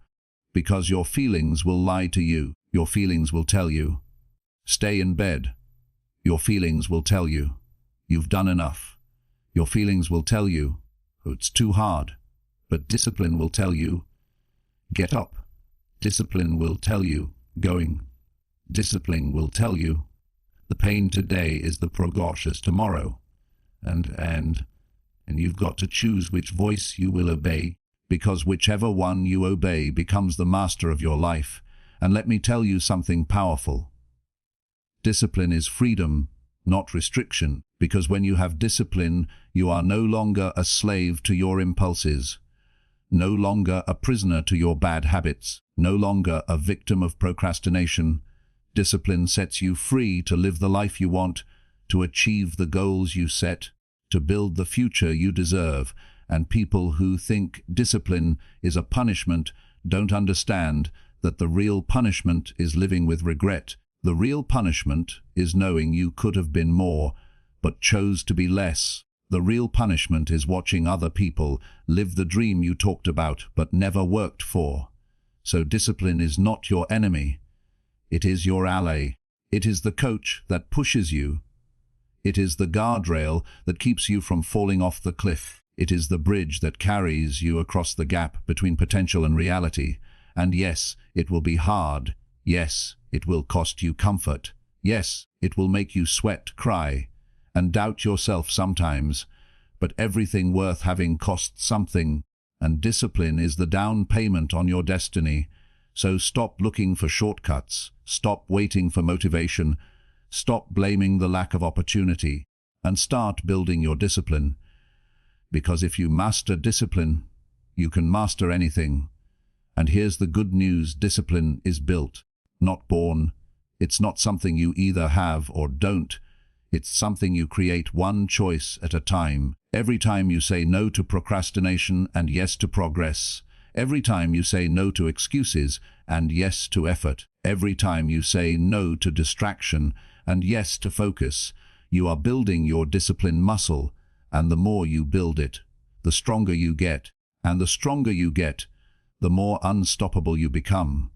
Speaker 1: because your feelings will lie to you. Your feelings will tell you, stay in bed. Your feelings will tell you, you've done enough. Your feelings will tell you, oh, it's too hard. But discipline will tell you, get up. Discipline will tell you, going. Discipline will tell you, the pain today is the progress tomorrow. And you've got to choose which voice you will obey, because whichever one you obey becomes the master of your life. And let me tell you something powerful. Discipline is freedom, not restriction, because when you have discipline, you are no longer a slave to your impulses, no longer a prisoner to your bad habits, no longer a victim of procrastination. Discipline sets you free to live the life you want, to achieve the goals you set, to build the future you deserve. And people who think discipline is a punishment don't understand that the real punishment is living with regret. The real punishment is knowing you could have been more, but chose to be less. The real punishment is watching other people live the dream you talked about but never worked for. So discipline is not your enemy. It is your ally. It is the coach that pushes you. It is the guardrail that keeps you from falling off the cliff. It is the bridge that carries you across the gap between potential and reality. And yes, it will be hard. Yes, it will cost you comfort. Yes, it will make you sweat, cry, and doubt yourself sometimes. But everything worth having costs something, and discipline is the down payment on your destiny. So stop looking for shortcuts. Stop waiting for motivation. Stop blaming the lack of opportunity, and start building your discipline. Because if you master discipline, you can master anything. And here's the good news, discipline is built, not born. It's not something you either have or don't. It's something you create one choice at a time. Every time you say no to procrastination and yes to progress. Every time you say no to excuses and yes to effort. Every time you say no to distraction and yes to focus. You are building your discipline muscle, and the more you build it, the stronger you get. And the stronger you get, the more unstoppable you become.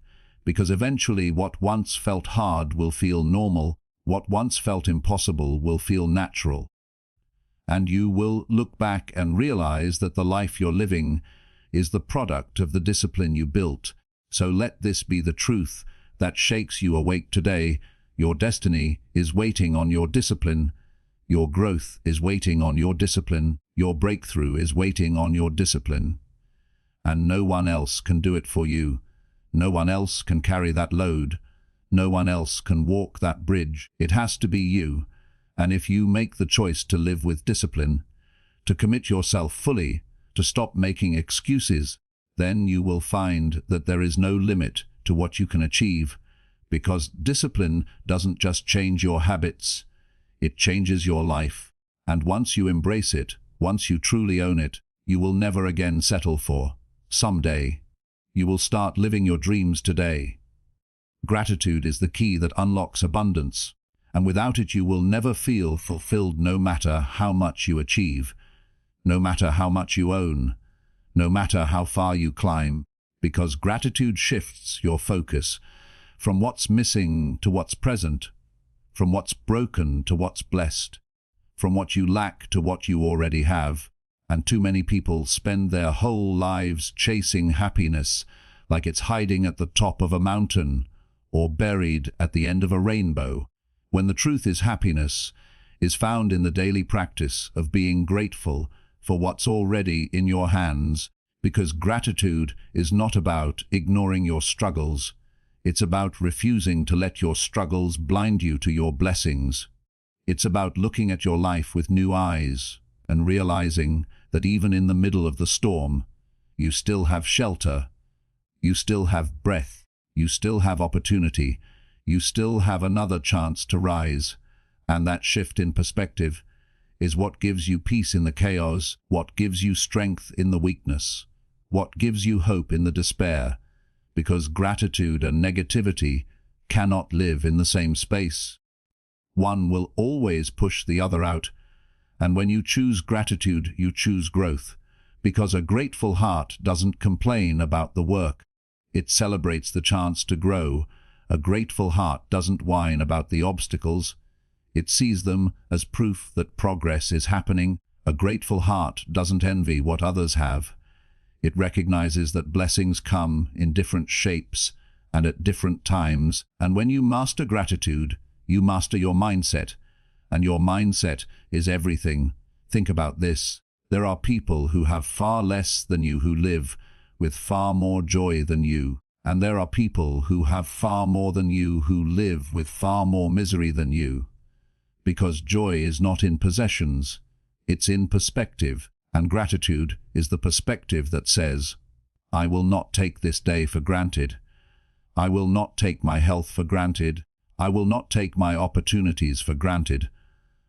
Speaker 1: Because eventually what once felt hard will feel normal, what once felt impossible will feel natural. And you will look back and realize that the life you're living is the product of the discipline you built. So let this be the truth that shakes you awake today. Your destiny is waiting on your discipline. Your growth is waiting on your discipline. Your breakthrough is waiting on your discipline. And no one else can do it for you. No one else can carry that load. No one else can walk that bridge. It has to be you. And if you make the choice to live with discipline, to commit yourself fully, to stop making excuses, then you will find that there is no limit to what you can achieve, because discipline doesn't just change your habits, it changes your life. And once you embrace it, once you truly own it, you will never again settle for someday. You will start living your dreams today. Gratitude is the key that unlocks abundance, and without it you will never feel fulfilled, no matter how much you achieve, no matter how much you own, no matter how far you climb, because gratitude shifts your focus from what's missing to what's present, from what's broken to what's blessed, from what you lack to what you already have. And too many people spend their whole lives chasing happiness like it's hiding at the top of a mountain or buried at the end of a rainbow. when the truth is happiness is found in the daily practice of being grateful for what's already in your hands, because gratitude is not about ignoring your struggles. It's about refusing to let your struggles blind you to your blessings. It's about looking at your life with new eyes and realizing that even in the middle of the storm, you still have shelter, you still have breath, you still have opportunity, you still have another chance to rise. And that shift in perspective is what gives you peace in the chaos, what gives you strength in the weakness, what gives you hope in the despair, because gratitude and negativity cannot live in the same space. One will always push the other out, and when you choose gratitude, you choose growth, because a grateful heart doesn't complain about the work. It celebrates the chance to grow. A grateful heart doesn't whine about the obstacles. It sees them as proof that progress is happening. A grateful heart doesn't envy what others have. It recognizes that blessings come in different shapes and at different times, and when you master gratitude, you master your mindset, and your mindset is everything. Think about this. There are people who have far less than you who live with far more joy than you, and there are people who have far more than you who live with far more misery than you. Because joy is not in possessions, it's in perspective, and gratitude is the perspective that says, I will not take this day for granted. I will not take my health for granted. I will not take my opportunities for granted.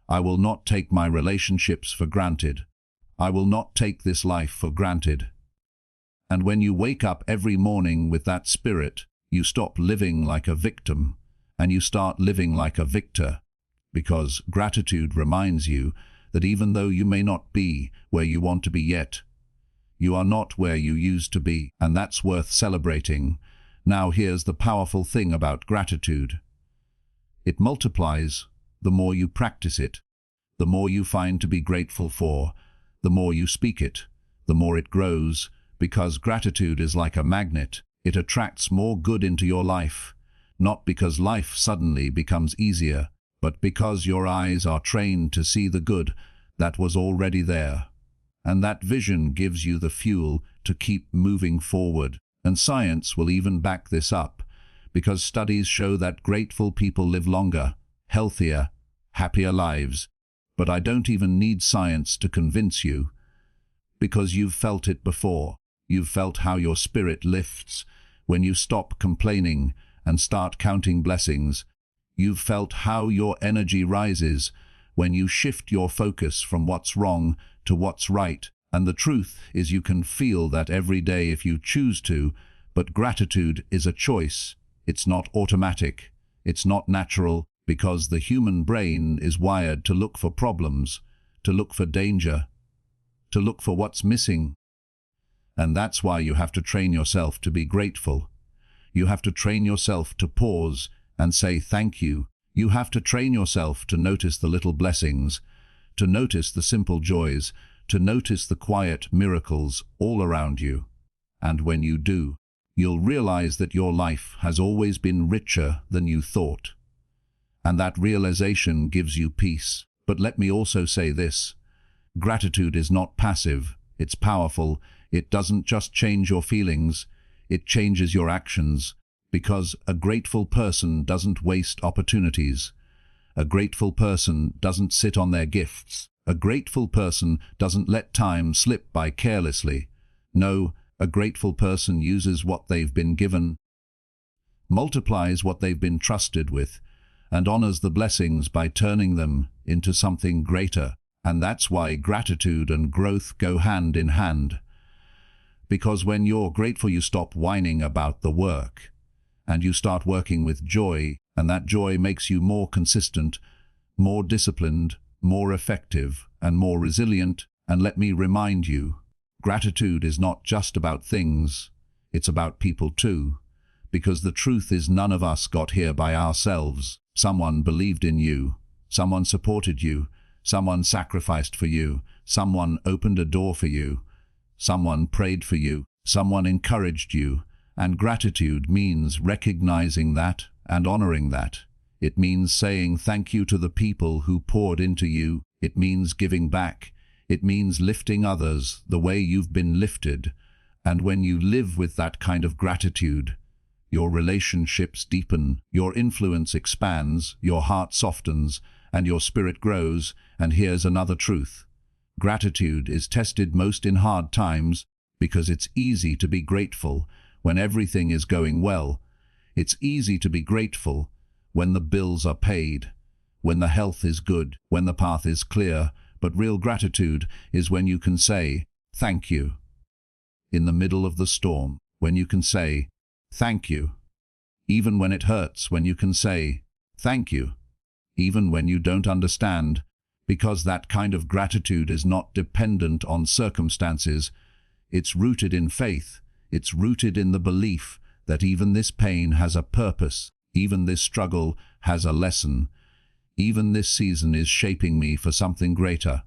Speaker 1: I will not take my relationships for granted. I will not take this life for granted. And when you wake up every morning with that spirit, you stop living like a victim, and you start living like a victor, because gratitude reminds you that even though you may not be where you want to be yet, you are not where you used to be, and that's worth celebrating. Now here's the powerful thing about gratitude. It multiplies the more you practice it. The more you find to be grateful for, the more you speak it, the more it grows, because gratitude is like a magnet. It attracts more good into your life, not because life suddenly becomes easier, but because your eyes are trained to see the good that was already there. And that vision gives you the fuel to keep moving forward. And science will even back this up, because studies show that grateful people live longer, healthier, happier lives. But I don't even need science to convince you, because you've felt it before. You've felt how your spirit lifts when you stop complaining and start counting blessings. You've felt how your energy rises when you shift your focus from what's wrong to what's right. And the truth is, you can feel that every day if you choose to, but gratitude is a choice. It's not automatic. It's not natural, because the human brain is wired to look for problems, to look for danger, to look for what's missing. And that's why you have to train yourself to be grateful. You have to train yourself to pause and say thank you. You have to train yourself to notice the little blessings, to notice the simple joys, to notice the quiet miracles all around you. And when you do, you'll realize that your life has always been richer than you thought. And that realization gives you peace. But let me also say this. Gratitude is not passive. It's powerful. It doesn't just change your feelings. It changes your actions. Because a grateful person doesn't waste opportunities. A grateful person doesn't sit on their gifts. A grateful person doesn't let time slip by carelessly. No, a grateful person uses what they've been given, multiplies what they've been trusted with, and honors the blessings by turning them into something greater. And that's why gratitude and growth go hand in hand. Because when you're grateful, you stop whining about the work, and you start working with joy, and that joy makes you more consistent, more disciplined, more effective, and more resilient. And let me remind you, gratitude is not just about things, it's about people too. Because the truth is, none of us got here by ourselves. Someone believed in you, someone supported you, someone sacrificed for you, someone opened a door for you, someone prayed for you, someone encouraged you. And gratitude means recognizing that and honoring that. It means saying thank you to the people who poured into you. It means giving back. It means lifting others the way you've been lifted. And when you live with that kind of gratitude, your relationships deepen, your influence expands, your heart softens, and your spirit grows. And here's another truth. Gratitude is tested most in hard times, because it's easy to be grateful when everything is going well. It's easy to be grateful when the bills are paid, when the health is good, when the path is clear. But real gratitude is when you can say, thank you. In the middle of the storm, when you can say, thank you. Even when it hurts, when you can say, thank you. Even when you don't understand, because that kind of gratitude is not dependent on circumstances. It's rooted in faith. It's rooted in the belief that even this pain has a purpose. Even this struggle has a lesson. Even this season is shaping me for something greater.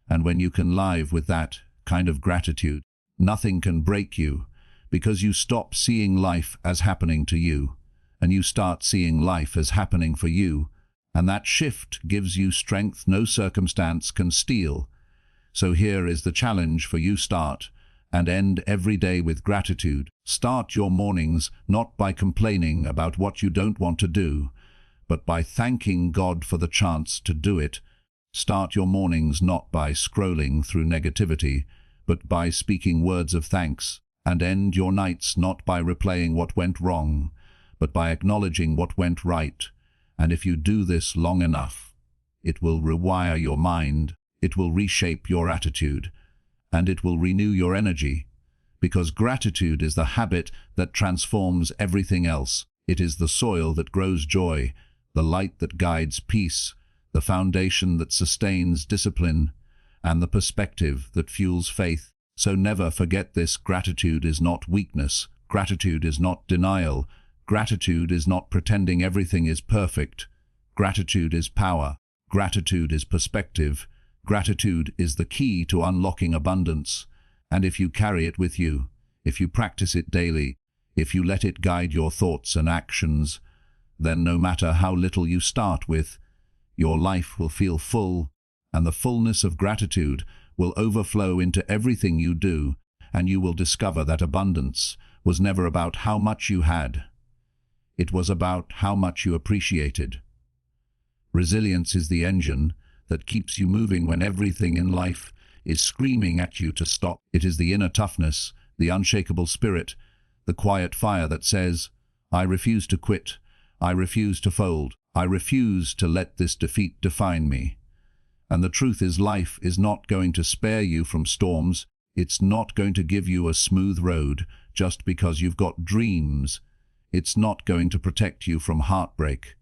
Speaker 1: And when you can live with that kind of gratitude, nothing can break you, because you stop seeing life as happening to you, and you start seeing life as happening for you. And that shift gives you strength no circumstance can steal. So here is the challenge for you: start and end every day with gratitude. Start your mornings not by complaining about what you don't want to do, but by thanking God for the chance to do it. Start your mornings not by scrolling through negativity, but by speaking words of thanks. And end your nights not by replaying what went wrong, but by acknowledging what went right. And if you do this long enough, it will rewire your mind, it will reshape your attitude, and it will renew your energy. Because gratitude is the habit that transforms everything else. It is the soil that grows joy, the light that guides peace, the foundation that sustains discipline, and the perspective that fuels faith. So never forget this: gratitude is not weakness, gratitude is not denial, gratitude is not pretending everything is perfect. Gratitude is power, gratitude is perspective, gratitude is the key to unlocking abundance. And if you carry it with you, if you practice it daily, if you let it guide your thoughts and actions, then no matter how little you start with, your life will feel full, and the fullness of gratitude will overflow into everything you do, and you will discover that abundance was never about how much you had. It was about how much you appreciated. Resilience is the engine that keeps you moving when everything in life is screaming at you to stop. It is the inner toughness, the unshakable spirit, the quiet fire that says, I refuse to quit, I refuse to fold, I refuse to let this defeat define me. And the truth is, life is not going to spare you from storms. It's not going to give you a smooth road just because you've got dreams. It's not going to protect you from heartbreak,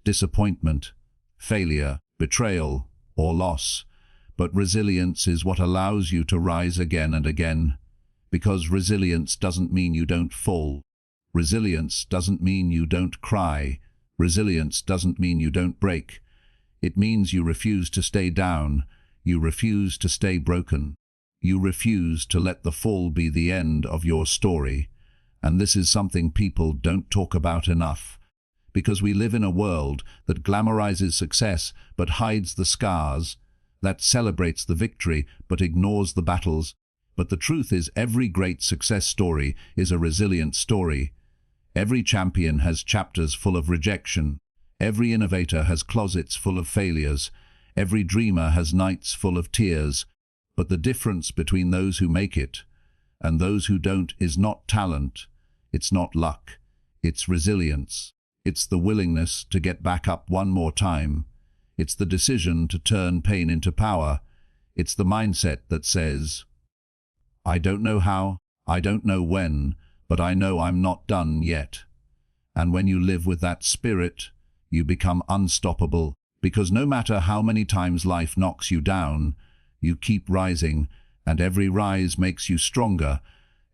Speaker 1: disappointment, failure, betrayal, or loss. But resilience is what allows you to rise again and again. Because resilience doesn't mean you don't fall. Resilience doesn't mean you don't cry. Resilience doesn't mean you don't break. It means you refuse to stay down. You refuse to stay broken. You refuse to let the fall be the end of your story. And this is something people don't talk about enough. Because we live in a world that glamorizes success but hides the scars, that celebrates the victory but ignores the battles. But the truth is, every great success story is a resilient story. Every champion has chapters full of rejection. Every innovator has closets full of failures. Every dreamer has nights full of tears. But the difference between those who make it and those who don't is not talent. It's not luck. It's resilience. It's the willingness to get back up one more time. It's the decision to turn pain into power. It's the mindset that says, I don't know how, I don't know when, but I know I'm not done yet. And when you live with that spirit, you become unstoppable, because no matter how many times life knocks you down, you keep rising, and every rise makes you stronger,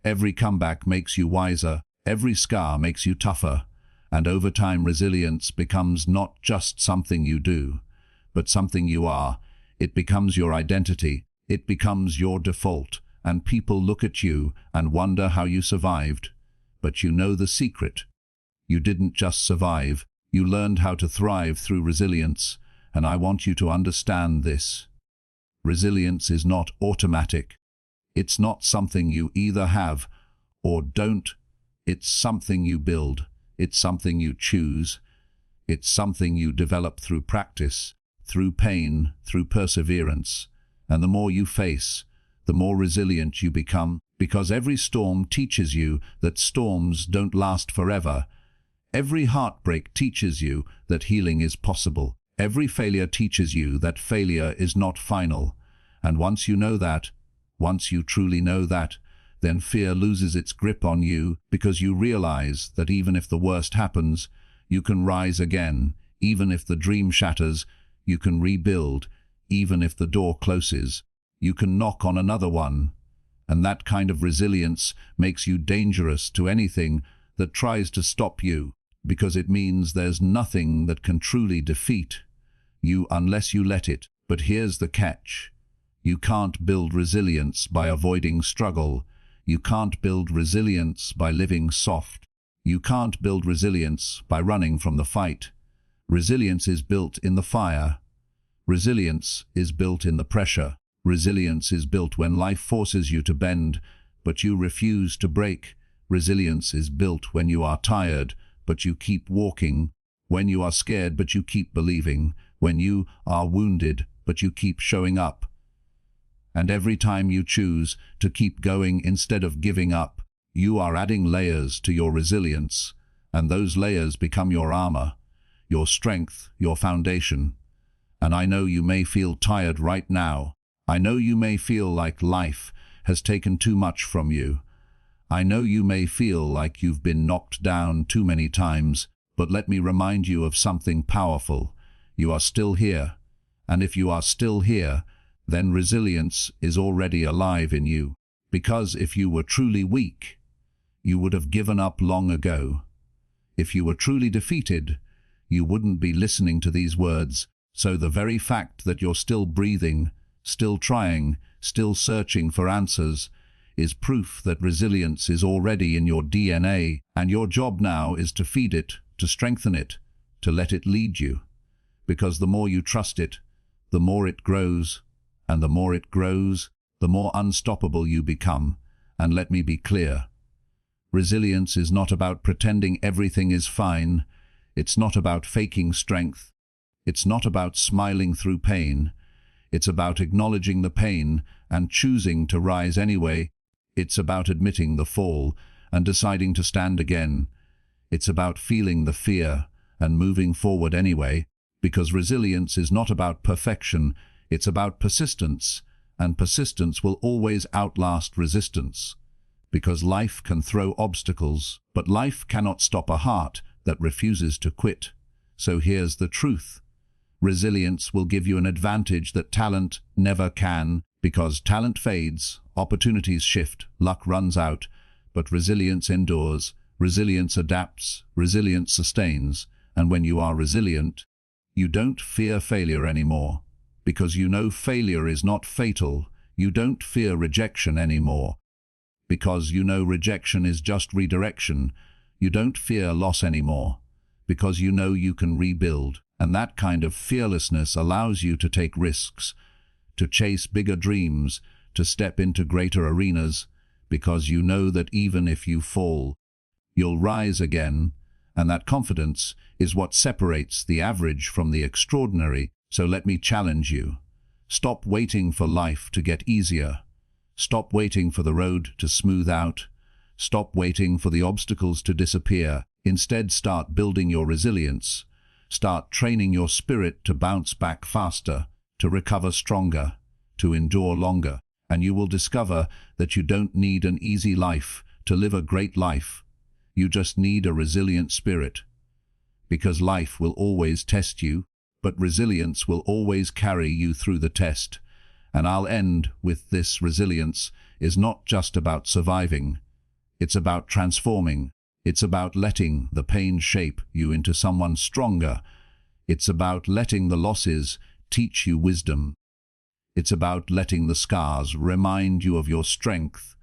Speaker 1: every comeback makes you wiser, every scar makes you tougher, and over time resilience becomes not just something you do, but something you are. It becomes your identity, it becomes your default, and people look at you and wonder how you survived. But you know the secret. You didn't just survive, You learned how to thrive through resilience, and I want you to understand this. Resilience is not automatic. It's not something you either have or don't. It's something you build. It's something you choose. It's something you develop through practice, through pain, through perseverance. And the more you face, the more resilient you become, because every storm teaches you that storms don't last forever. Every heartbreak teaches you that healing is possible. Every failure teaches you that failure is not final. And once you know that, once you truly know that, then fear loses its grip on you, because you realize that even if the worst happens, you can rise again. Even if the dream shatters, you can rebuild. Even if the door closes, you can knock on another one. And that kind of resilience makes you dangerous to anything that tries to stop you, because it means there's nothing that can truly defeat you unless you let it. But here's the catch. You can't build resilience by avoiding struggle. You can't build resilience by living soft. You can't build resilience by running from the fight. Resilience is built in the fire. Resilience is built in the pressure. Resilience is built when life forces you to bend, but you refuse to break. Resilience is built when you are tired, but you keep walking. When you are scared, but you keep believing. When you are wounded, but you keep showing up. And every time you choose to keep going instead of giving up, you are adding layers to your resilience, and those layers become your armor, your strength, your foundation. And I know you may feel tired right now. I know you may feel like life has taken too much from you. I know you may feel like you've been knocked down too many times, but let me remind you of something powerful. You are still here, and if you are still here, then resilience is already alive in you. Because if you were truly weak, you would have given up long ago. If you were truly defeated, you wouldn't be listening to these words. So the very fact that you're still breathing, still trying, still searching for answers, is proof that resilience is already in your DNA, and your job now is to feed it, to strengthen it, to let it lead you. Because the more you trust it, the more it grows, and the more it grows, the more unstoppable you become. And let me be clear. Resilience is not about pretending everything is fine. It's not about faking strength. It's not about smiling through pain. It's about acknowledging the pain and choosing to rise anyway. It's about admitting the fall and deciding to stand again. It's about feeling the fear and moving forward anyway, because resilience is not about perfection. It's about persistence, and persistence will always outlast resistance. Because life can throw obstacles, but life cannot stop a heart that refuses to quit. So here's the truth. Resilience will give you an advantage that talent never can, because talent fades, opportunities shift, luck runs out, but resilience endures, resilience adapts, resilience sustains, and when you are resilient, you don't fear failure anymore. Because you know failure is not fatal. You don't fear rejection anymore. Because you know rejection is just redirection. You don't fear loss anymore. Because you know you can rebuild. And that kind of fearlessness allows you to take risks, to chase bigger dreams, to step into greater arenas, because you know that even if you fall, you'll rise again. And that confidence is what separates the average from the extraordinary. So let me challenge you. Stop waiting for life to get easier. Stop waiting for the road to smooth out. Stop waiting for the obstacles to disappear. Instead, start building your resilience. Start training your spirit to bounce back faster, to recover stronger, to endure longer. And you will discover that you don't need an easy life to live a great life. You just need a resilient spirit. Because life will always test you, but resilience will always carry you through the test. And I'll end with this: resilience is not just about surviving. It's about transforming. It's about letting the pain shape you into someone stronger. It's about letting the losses teach you wisdom. It's about letting the scars remind you of your strength.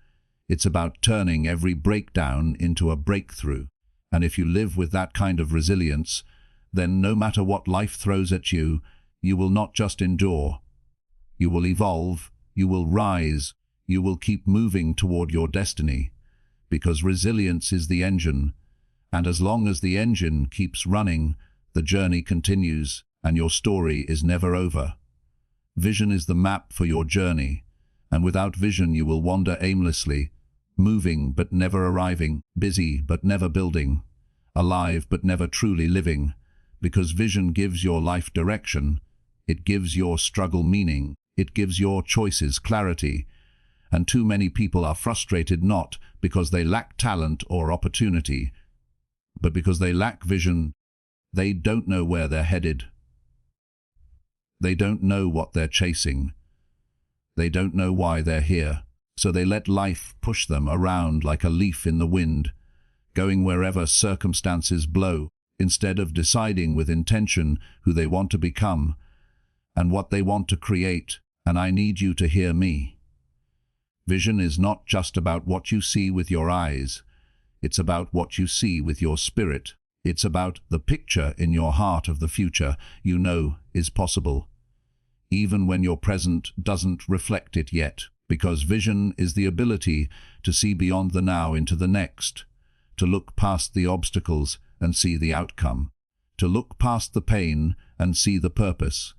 Speaker 1: It's about turning every breakdown into a breakthrough. And if you live with that kind of resilience, then no matter what life throws at you, you will not just endure. You will evolve, you will rise, you will keep moving toward your destiny, because resilience is the engine, and as long as the engine keeps running, the journey continues, and your story is never over. Vision is the map for your journey, and without vision you will wander aimlessly, moving but never arriving, busy but never building, alive but never truly living, because vision gives your life direction, it gives your struggle meaning, it gives your choices clarity, and too many people are frustrated not because they lack talent or opportunity, but because they lack vision. They don't know where they're headed. They don't know what they're chasing. They don't know why they're here. So they let life push them around like a leaf in the wind, going wherever circumstances blow, instead of deciding with intention who they want to become and what they want to create. And I need you to hear me. Vision is not just about what you see with your eyes. It's about what you see with your spirit. It's about the picture in your heart of the future you know is possible, even when your present doesn't reflect it yet, because vision is the ability to see beyond the now into the next, to look past the obstacles and see the outcome, to look past the pain and see the purpose,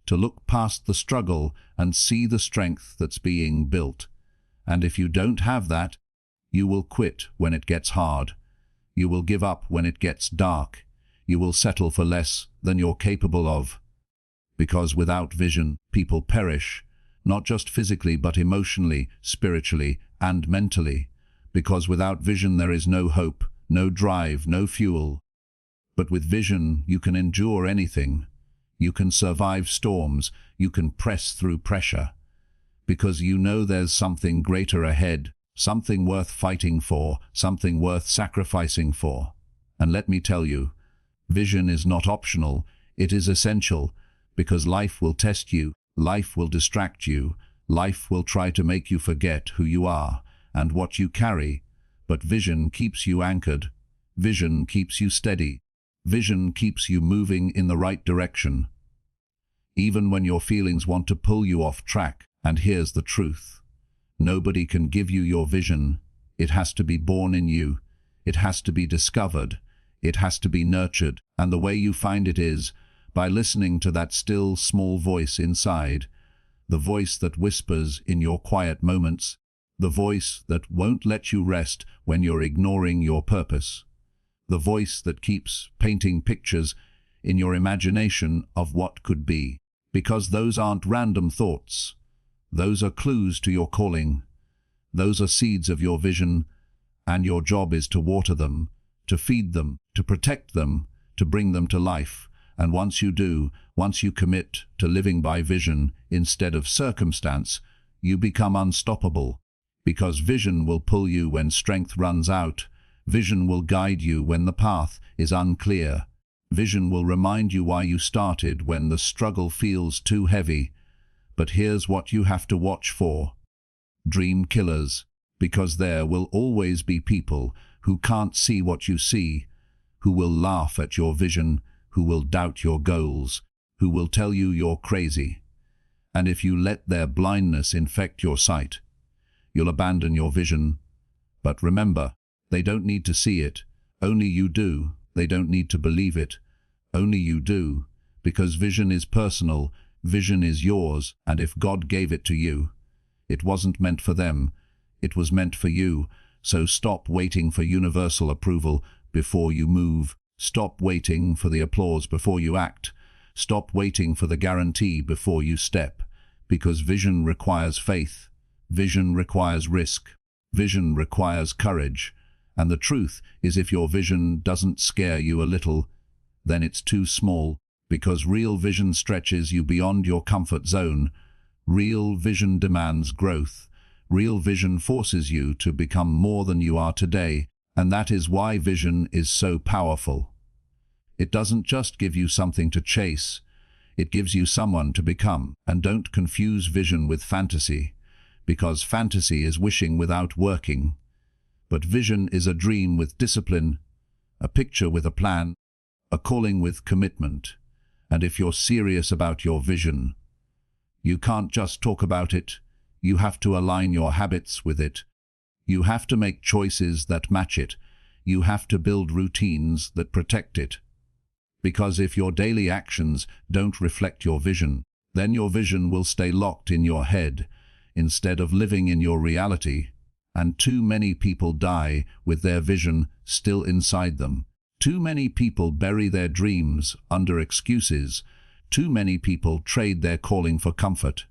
Speaker 1: to look past the struggle and see the strength that's being built. And if you don't have that, you will quit when it gets hard. You will give up when it gets dark. You will settle for less than you're capable of. Because without vision, people perish, not just physically but emotionally, spiritually, and mentally. Because without vision there is no hope, no drive, no fuel. But with vision you can endure anything. You can survive storms, you can press through pressure. Because you know there's something greater ahead, something worth fighting for, something worth sacrificing for. And let me tell you, vision is not optional, it is essential, because life will test you, life will distract you, life will try to make you forget who you are and what you carry, but vision keeps you anchored, vision keeps you steady, vision keeps you moving in the right direction. Even when your feelings want to pull you off track, and here's the truth. Nobody can give you your vision. It has to be born in you. It has to be discovered. It has to be nurtured. And the way you find it is by listening to that still, small voice inside, the voice that whispers in your quiet moments, the voice that won't let you rest when you're ignoring your purpose, the voice that keeps painting pictures in your imagination of what could be. Because those aren't random thoughts. Those are clues to your calling. Those are seeds of your vision, and your job is to water them, to feed them, to protect them, to bring them to life. And once you do, once you commit to living by vision instead of circumstance, you become unstoppable. Because vision will pull you when strength runs out. Vision will guide you when the path is unclear. Vision will remind you why you started when the struggle feels too heavy. But here's what you have to watch for. Dream killers. Because there will always be people who can't see what you see, who will laugh at your vision, who will doubt your goals, who will tell you you're crazy. And if you let their blindness infect your sight, you'll abandon your vision. But remember, they don't need to see it. Only you do. They don't need to believe it. Only you do. Because vision is personal. Vision is yours, and if God gave it to you, it wasn't meant for them, it was meant for you. So stop waiting for universal approval before you move. Stop waiting for the applause before you act. Stop waiting for the guarantee before you step. Because vision requires faith. Vision requires risk. Vision requires courage. And the truth is, if your vision doesn't scare you a little, then it's too small. Because real vision stretches you beyond your comfort zone. Real vision demands growth. Real vision forces you to become more than you are today. And that is why vision is so powerful. It doesn't just give you something to chase. It gives you someone to become. And don't confuse vision with fantasy. Because fantasy is wishing without working. But vision is a dream with discipline, a picture with a plan, a calling with commitment. And if you're serious about your vision, you can't just talk about it, you have to align your habits with it. You have to make choices that match it. You have to build routines that protect it. Because if your daily actions don't reflect your vision, then your vision will stay locked in your head instead of living in your reality. And too many people die with their vision still inside them. Too many people bury their dreams under excuses. Too many people trade their calling for comfort.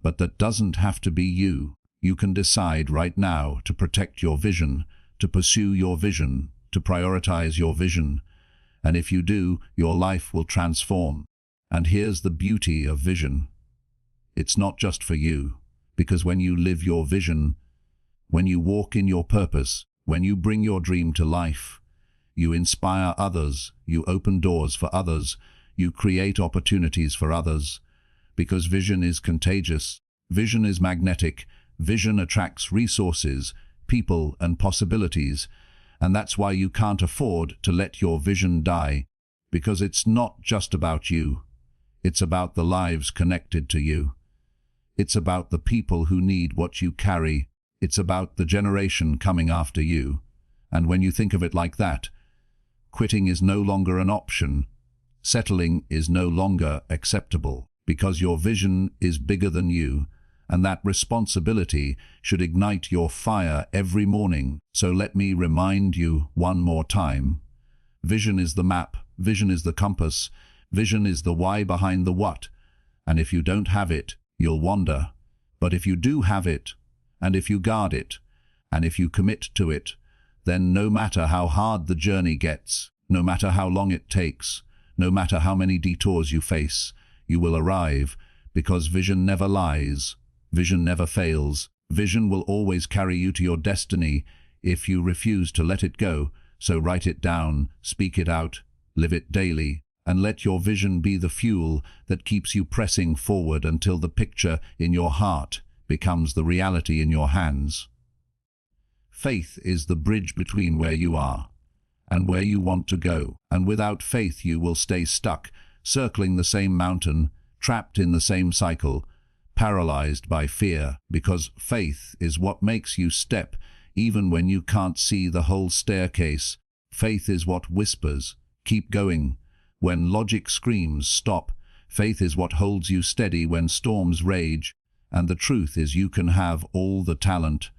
Speaker 1: But that doesn't have to be you. You can decide right now to protect your vision, to pursue your vision, to prioritize your vision. And if you do, your life will transform. And here's the beauty of vision. It's not just for you, because when you live your vision, when you walk in your purpose, when you bring your dream to life, you inspire others, you open doors for others, you create opportunities for others. Because vision is contagious, vision is magnetic, vision attracts resources, people and possibilities. And that's why you can't afford to let your vision die, because it's not just about you. It's about the lives connected to you. It's about the people who need what you carry. It's about the generation coming after you. And when you think of it like that, quitting is no longer an option. Settling is no longer acceptable, because your vision is bigger than you, and that responsibility should ignite your fire every morning. So let me remind you one more time. Vision is the map, vision is the compass, vision is the why behind the what. And if you don't have it, you'll wander. But if you do have it, and if you guard it, and if you commit to it, then no matter how hard the journey gets, no matter how long it takes, no matter how many detours you face, you will arrive, because vision never lies. Vision never fails. Vision will always carry you to your destiny if you refuse to let it go. So write it down, speak it out, live it daily, and let your vision be the fuel that keeps you pressing forward until the picture in your heart becomes the reality in your hands. Faith is the bridge between where you are and where you want to go. And without faith you will stay stuck, circling the same mountain, trapped in the same cycle, paralyzed by fear, because faith is what makes you step even when you can't see the whole staircase. Faith is what whispers, "Keep going," when logic screams, "Stop." Faith is what holds you steady when storms rage. And the truth is, you can have all the talent,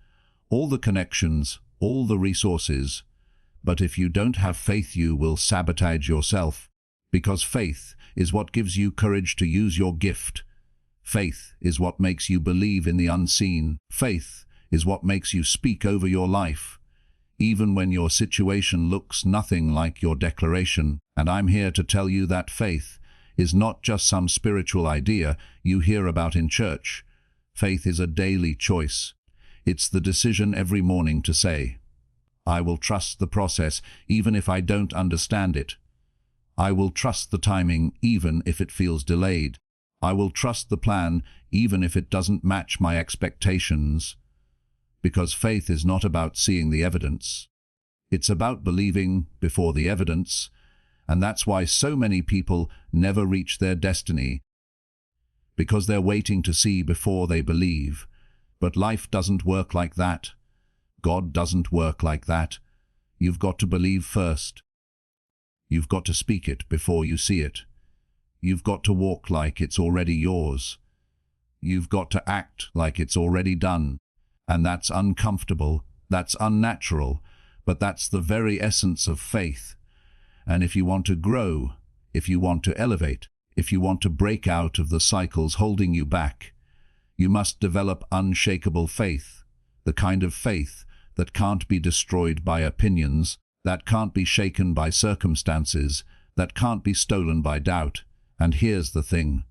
Speaker 1: all the connections, all the resources, but if you don't have faith, you will sabotage yourself, because faith is what gives you courage to use your gift. Faith is what makes you believe in the unseen. Faith is what makes you speak over your life, even when your situation looks nothing like your declaration. And I'm here to tell you that faith is not just some spiritual idea you hear about in church. Faith is a daily choice. It's the decision every morning to say, "I will trust the process even if I don't understand it. I will trust the timing even if it feels delayed. I will trust the plan even if it doesn't match my expectations." Because faith is not about seeing the evidence. It's about believing before the evidence. And that's why so many people never reach their destiny, because they're waiting to see before they believe. But life doesn't work like that. God doesn't work like that. You've got to believe first. You've got to speak it before you see it. You've got to walk like it's already yours. You've got to act like it's already done. And that's uncomfortable, that's unnatural, but that's the very essence of faith. And if you want to grow, if you want to elevate, if you want to break out of the cycles holding you back, you must develop unshakable faith, the kind of faith that can't be destroyed by opinions, that can't be shaken by circumstances, that can't be stolen by doubt. And here's the thing.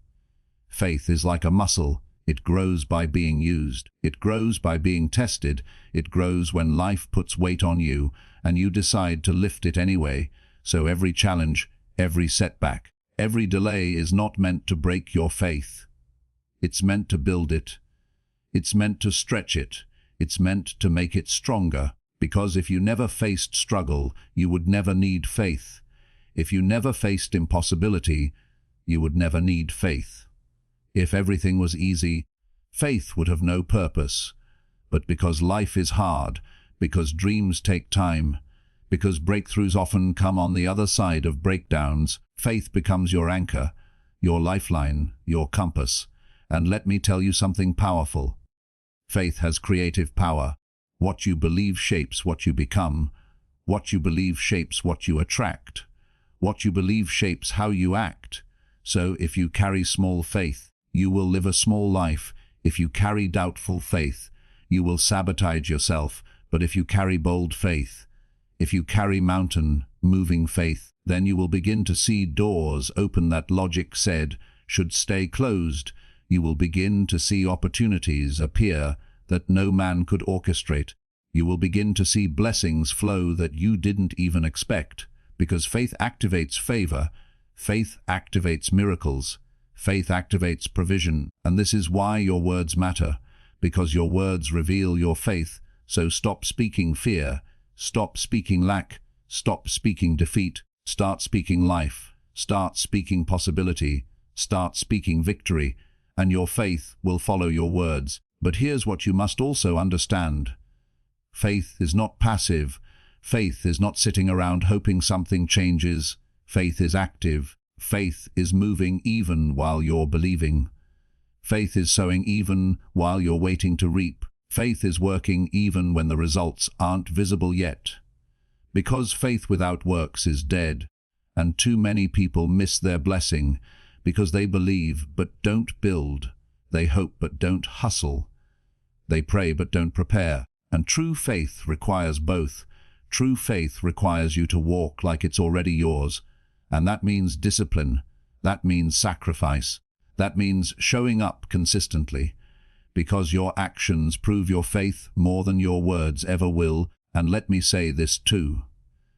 Speaker 1: Faith is like a muscle. It grows by being used. It grows by being tested. It grows when life puts weight on you and you decide to lift it anyway. So every challenge, every setback, every delay is not meant to break your faith. It's meant to build it. It's meant to stretch it. It's meant to make it stronger. Because if you never faced struggle, you would never need faith. If you never faced impossibility, you would never need faith. If everything was easy, faith would have no purpose. But because life is hard, because dreams take time, because breakthroughs often come on the other side of breakdowns, faith becomes your anchor, your lifeline, your compass. And let me tell you something powerful. Faith has creative power. What you believe shapes what you become. What you believe shapes what you attract. What you believe shapes how you act. So if you carry small faith, you will live a small life. If you carry doubtful faith, you will sabotage yourself. But if you carry bold faith, if you carry mountain-moving faith, then you will begin to see doors open that logic said should stay closed. You will begin to see opportunities appear that no man could orchestrate. You will begin to see blessings flow that you didn't even expect, because faith activates favor, faith activates miracles, faith activates provision, and this is why your words matter, because your words reveal your faith. So stop speaking fear, stop speaking lack, stop speaking defeat, start speaking life, start speaking possibility, start speaking victory, and your faith will follow your words. But here's what you must also understand. Faith is not passive. Faith is not sitting around hoping something changes. Faith is active. Faith is moving even while you're believing. Faith is sowing even while you're waiting to reap. Faith is working even when the results aren't visible yet. Because faith without works is dead, and too many people miss their blessing because they believe but don't build. They hope but don't hustle. They pray but don't prepare. And true faith requires both. True faith requires you to walk like it's already yours. And that means discipline. That means sacrifice. That means showing up consistently. Because your actions prove your faith more than your words ever will. And let me say this too.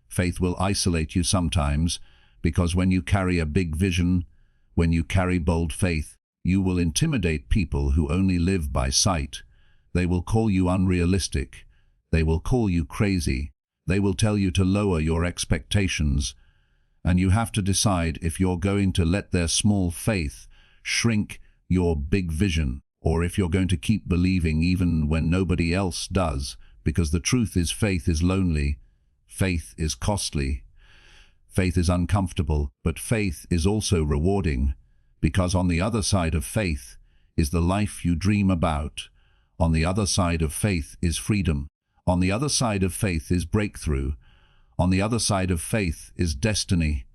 Speaker 1: Faith will isolate you sometimes, because when you carry a big vision, when you carry bold faith, you will intimidate people who only live by sight. They will call you unrealistic. They will call you crazy. They will tell you to lower your expectations. And you have to decide if you're going to let their small faith shrink your big vision, or if you're going to keep believing even when nobody else does. Because the truth is, faith is lonely. Faith is costly. Faith is uncomfortable, but faith is also rewarding. Because on the other side of faith is the life you dream about. On the other side of faith is freedom. On the other side of faith is breakthrough. On the other side of faith is destiny.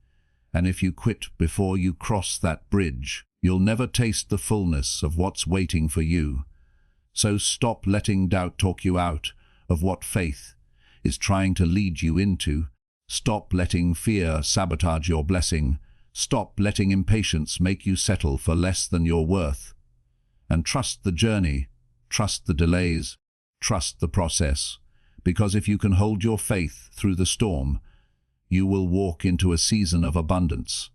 Speaker 1: And if you quit before you cross that bridge, you'll never taste the fullness of what's waiting for you. So stop letting doubt talk you out of what faith is trying to lead you into. Stop letting fear sabotage your blessing. Stop letting impatience make you settle for less than you're worth. And trust the journey, trust the delays, trust the process. Because if you can hold your faith through the storm, you will walk into a season of abundance.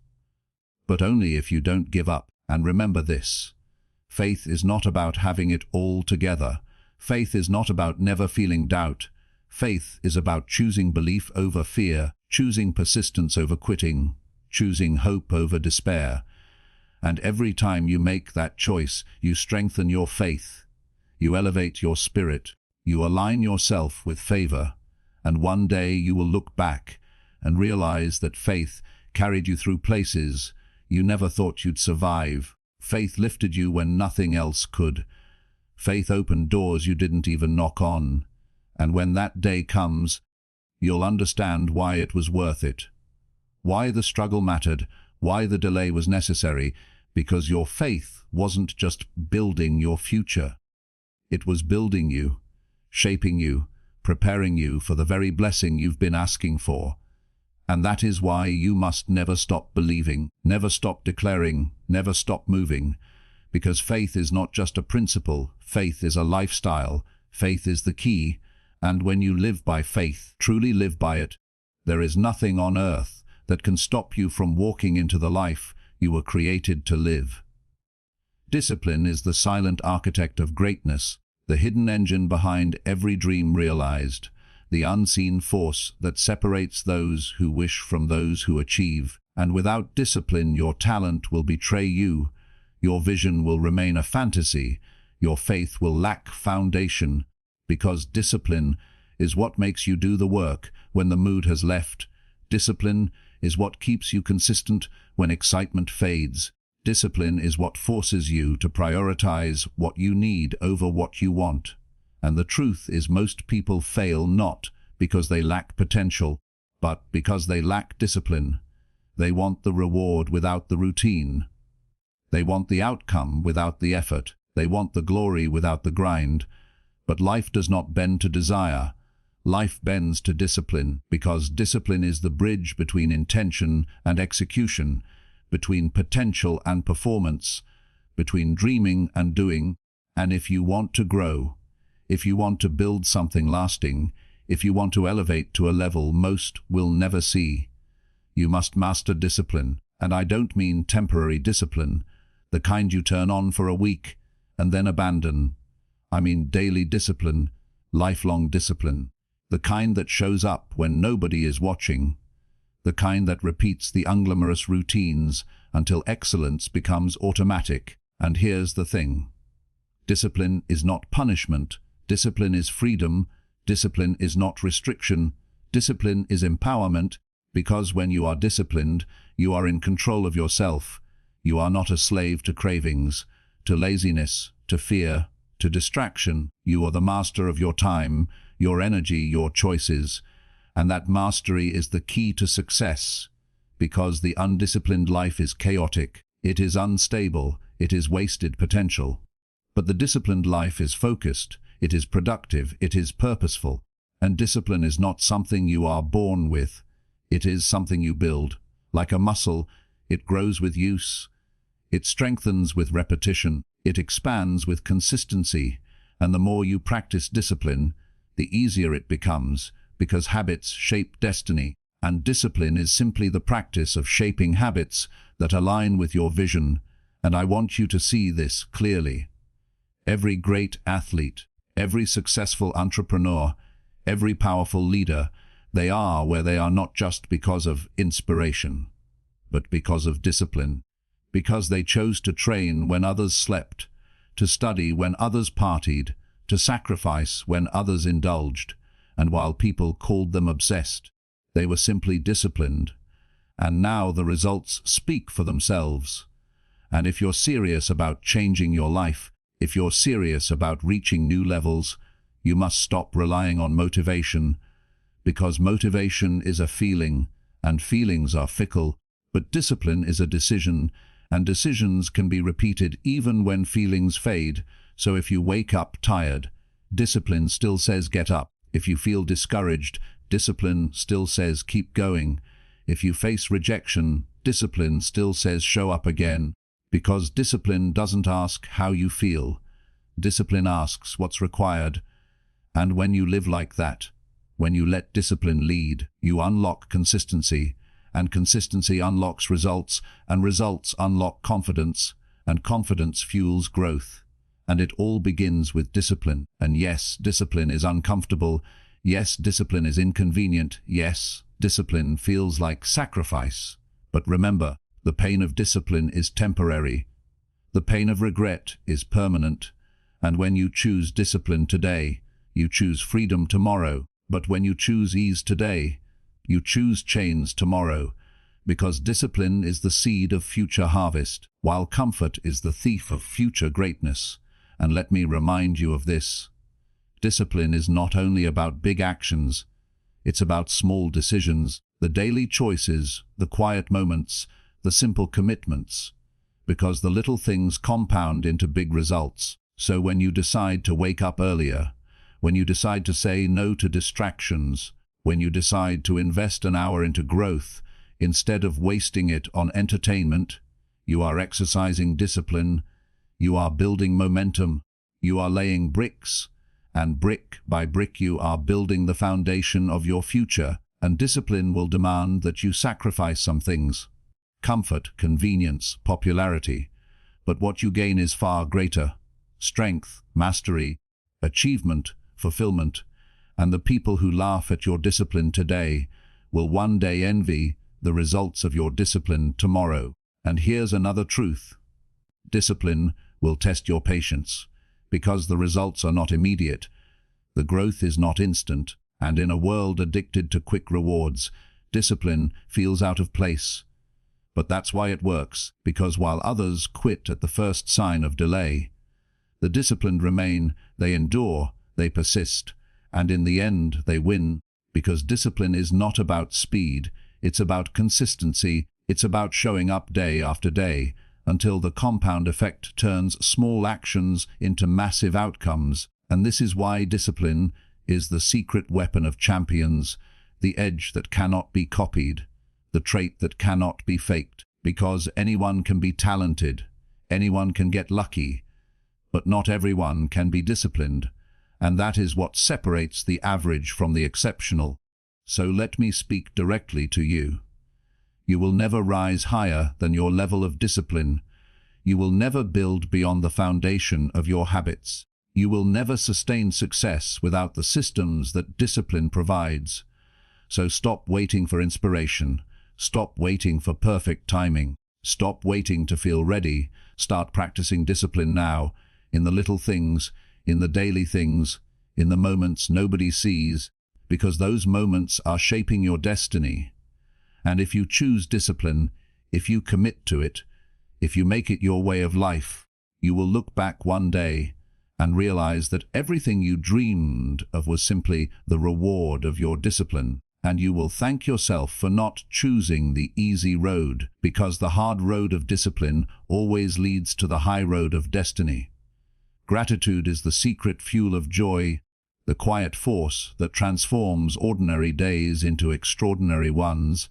Speaker 1: But only if you don't give up. And remember this, faith is not about having it all together. Faith is not about never feeling doubt. Faith is about choosing belief over fear, choosing persistence over quitting, choosing hope over despair. And every time you make that choice, you strengthen your faith. You elevate your spirit. You align yourself with favor. And one day you will look back and realize that faith carried you through places you never thought you'd survive. Faith lifted you when nothing else could. Faith opened doors you didn't even knock on. And when that day comes, you'll understand why it was worth it. Why the struggle mattered, why the delay was necessary, because your faith wasn't just building your future. It was building you, shaping you, preparing you for the very blessing you've been asking for. And that is why you must never stop believing, never stop declaring, never stop moving. Because faith is not just a principle, faith is a lifestyle, faith is the key. And when you live by faith, truly live by it, there is nothing on earth that can stop you from walking into the life you were created to live. Discipline is the silent architect of greatness, the hidden engine behind every dream realized. the unseen force that separates those who wish from those who achieve. And without discipline, your talent will betray you, your vision will remain a fantasy, your faith will lack foundation, because discipline is what makes you do the work when the mood has left. Discipline is what keeps you consistent when excitement fades. Discipline is what forces you to prioritize what you need over what you want. And the truth is, most people fail not because they lack potential, but because they lack discipline. They want the reward without the routine. They want the outcome without the effort. They want the glory without the grind. But life does not bend to desire. Life bends to discipline, because discipline is the bridge between intention and execution, between potential and performance, between dreaming and doing. And if you want to grow, if you want to build something lasting, if you want to elevate to a level most will never see, you must master discipline. And I don't mean temporary discipline, the kind you turn on for a week and then abandon. I mean daily discipline, lifelong discipline, the kind that shows up when nobody is watching, the kind that repeats the unglamorous routines until excellence becomes automatic. And here's the thing. Discipline is not punishment. Discipline is freedom. Discipline is not restriction. Discipline is empowerment, because when you are disciplined, you are in control of yourself. You are not a slave to cravings, to laziness, to fear, to distraction. You are the master of your time, your energy, your choices. And that mastery is the key to success, because the undisciplined life is chaotic, it is unstable, it is wasted potential. But the disciplined life is focused, it is productive, it is purposeful. And discipline is not something you are born with, it is something you build. Like a muscle, it grows with use, it strengthens with repetition, it expands with consistency. And the more you practice discipline, the easier it becomes, because habits shape destiny, and discipline is simply the practice of shaping habits that align with your vision. And I want you to see this clearly. Every great athlete, every successful entrepreneur, every powerful leader, they are where they are not just because of inspiration, but because of discipline, because they chose to train when others slept, to study when others partied, to sacrifice when others indulged. And while people called them obsessed, they were simply disciplined. And now the results speak for themselves. And if you're serious about changing your life, if you're serious about reaching new levels, you must stop relying on motivation, because motivation is a feeling, and feelings are fickle, but discipline is a decision, and decisions can be repeated even when feelings fade. So if you wake up tired, discipline still says get up. If you feel discouraged, discipline still says keep going. If you face rejection, discipline still says show up again. Because discipline doesn't ask how you feel. Discipline asks what's required. And when you live like that, when you let discipline lead, you unlock consistency, and consistency unlocks results, and results unlock confidence, and confidence fuels growth. And it all begins with discipline. And yes, discipline is uncomfortable. Yes, discipline is inconvenient. Yes, discipline feels like sacrifice. But remember, the pain of discipline is temporary. The pain of regret is permanent. And when you choose discipline today, you choose freedom tomorrow. But when you choose ease today, you choose chains tomorrow. Because discipline is the seed of future harvest, while comfort is the thief of future greatness. And let me remind you of this. Discipline is not only about big actions, it's about small decisions, the daily choices, the quiet moments, the simple commitments, because the little things compound into big results. So when you decide to wake up earlier, when you decide to say no to distractions, when you decide to invest an hour into growth instead of wasting it on entertainment, you are exercising discipline. You are building momentum, you are laying bricks, and brick by brick you are building the foundation of your future. And discipline will demand that you sacrifice some things. Comfort, convenience, popularity. But what you gain is far greater. Strength, mastery, achievement, fulfillment. And the people who laugh at your discipline today will one day envy the results of your discipline tomorrow. And here's another truth. Discipline will test your patience, because the results are not immediate. The growth is not instant, and in a world addicted to quick rewards, discipline feels out of place. But that's why it works, because while others quit at the first sign of delay, the disciplined remain, they endure, they persist, and in the end they win, because discipline is not about speed, it's about consistency, it's about showing up day after day, until the compound effect turns small actions into massive outcomes. And this is why discipline is the secret weapon of champions, the edge that cannot be copied, the trait that cannot be faked, because anyone can be talented, anyone can get lucky, but not everyone can be disciplined, and that is what separates the average from the exceptional. So let me speak directly to you. You will never rise higher than your level of discipline. You will never build beyond the foundation of your habits. You will never sustain success without the systems that discipline provides. So stop waiting for inspiration. Stop waiting for perfect timing. Stop waiting to feel ready. Start practicing discipline now, in the little things, in the daily things, in the moments nobody sees, because those moments are shaping your destiny. And if you choose discipline, if you commit to it, if you make it your way of life, you will look back one day and realize that everything you dreamed of was simply the reward of your discipline. And you will thank yourself for not choosing the easy road, because the hard road of discipline always leads to the high road of destiny. Gratitude is the secret fuel of joy, the quiet force that transforms ordinary days into extraordinary ones,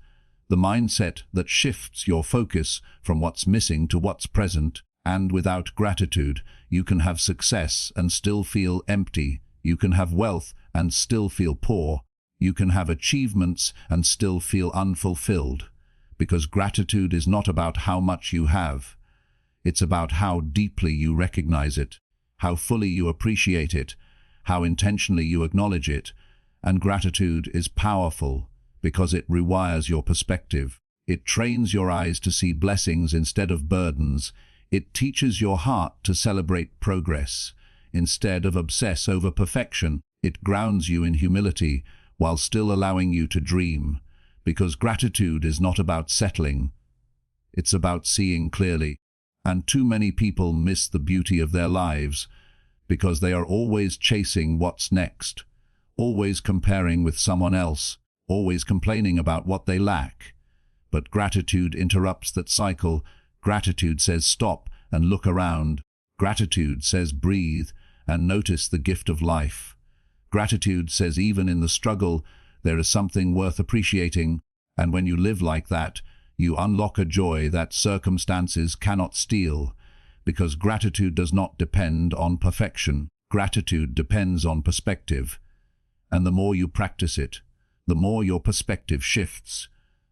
Speaker 1: the mindset that shifts your focus from what's missing to what's present. And without gratitude, you can have success and still feel empty. You can have wealth and still feel poor. You can have achievements and still feel unfulfilled. Because gratitude is not about how much you have. It's about how deeply you recognize it, how fully you appreciate it, how intentionally you acknowledge it. And gratitude is powerful because it rewires your perspective. It trains your eyes to see blessings instead of burdens. It teaches your heart to celebrate progress instead of obsess over perfection. It grounds you in humility while still allowing you to dream, because gratitude is not about settling. It's about seeing clearly. And too many people miss the beauty of their lives because they are always chasing what's next, always comparing with someone else, always complaining about what they lack. But gratitude interrupts that cycle. Gratitude says stop and look around. Gratitude says breathe and notice the gift of life. Gratitude says even in the struggle, there is something worth appreciating. And when you live like that, you unlock a joy that circumstances cannot steal. Because gratitude does not depend on perfection. Gratitude depends on perspective. And the more you practice it, the more your perspective shifts,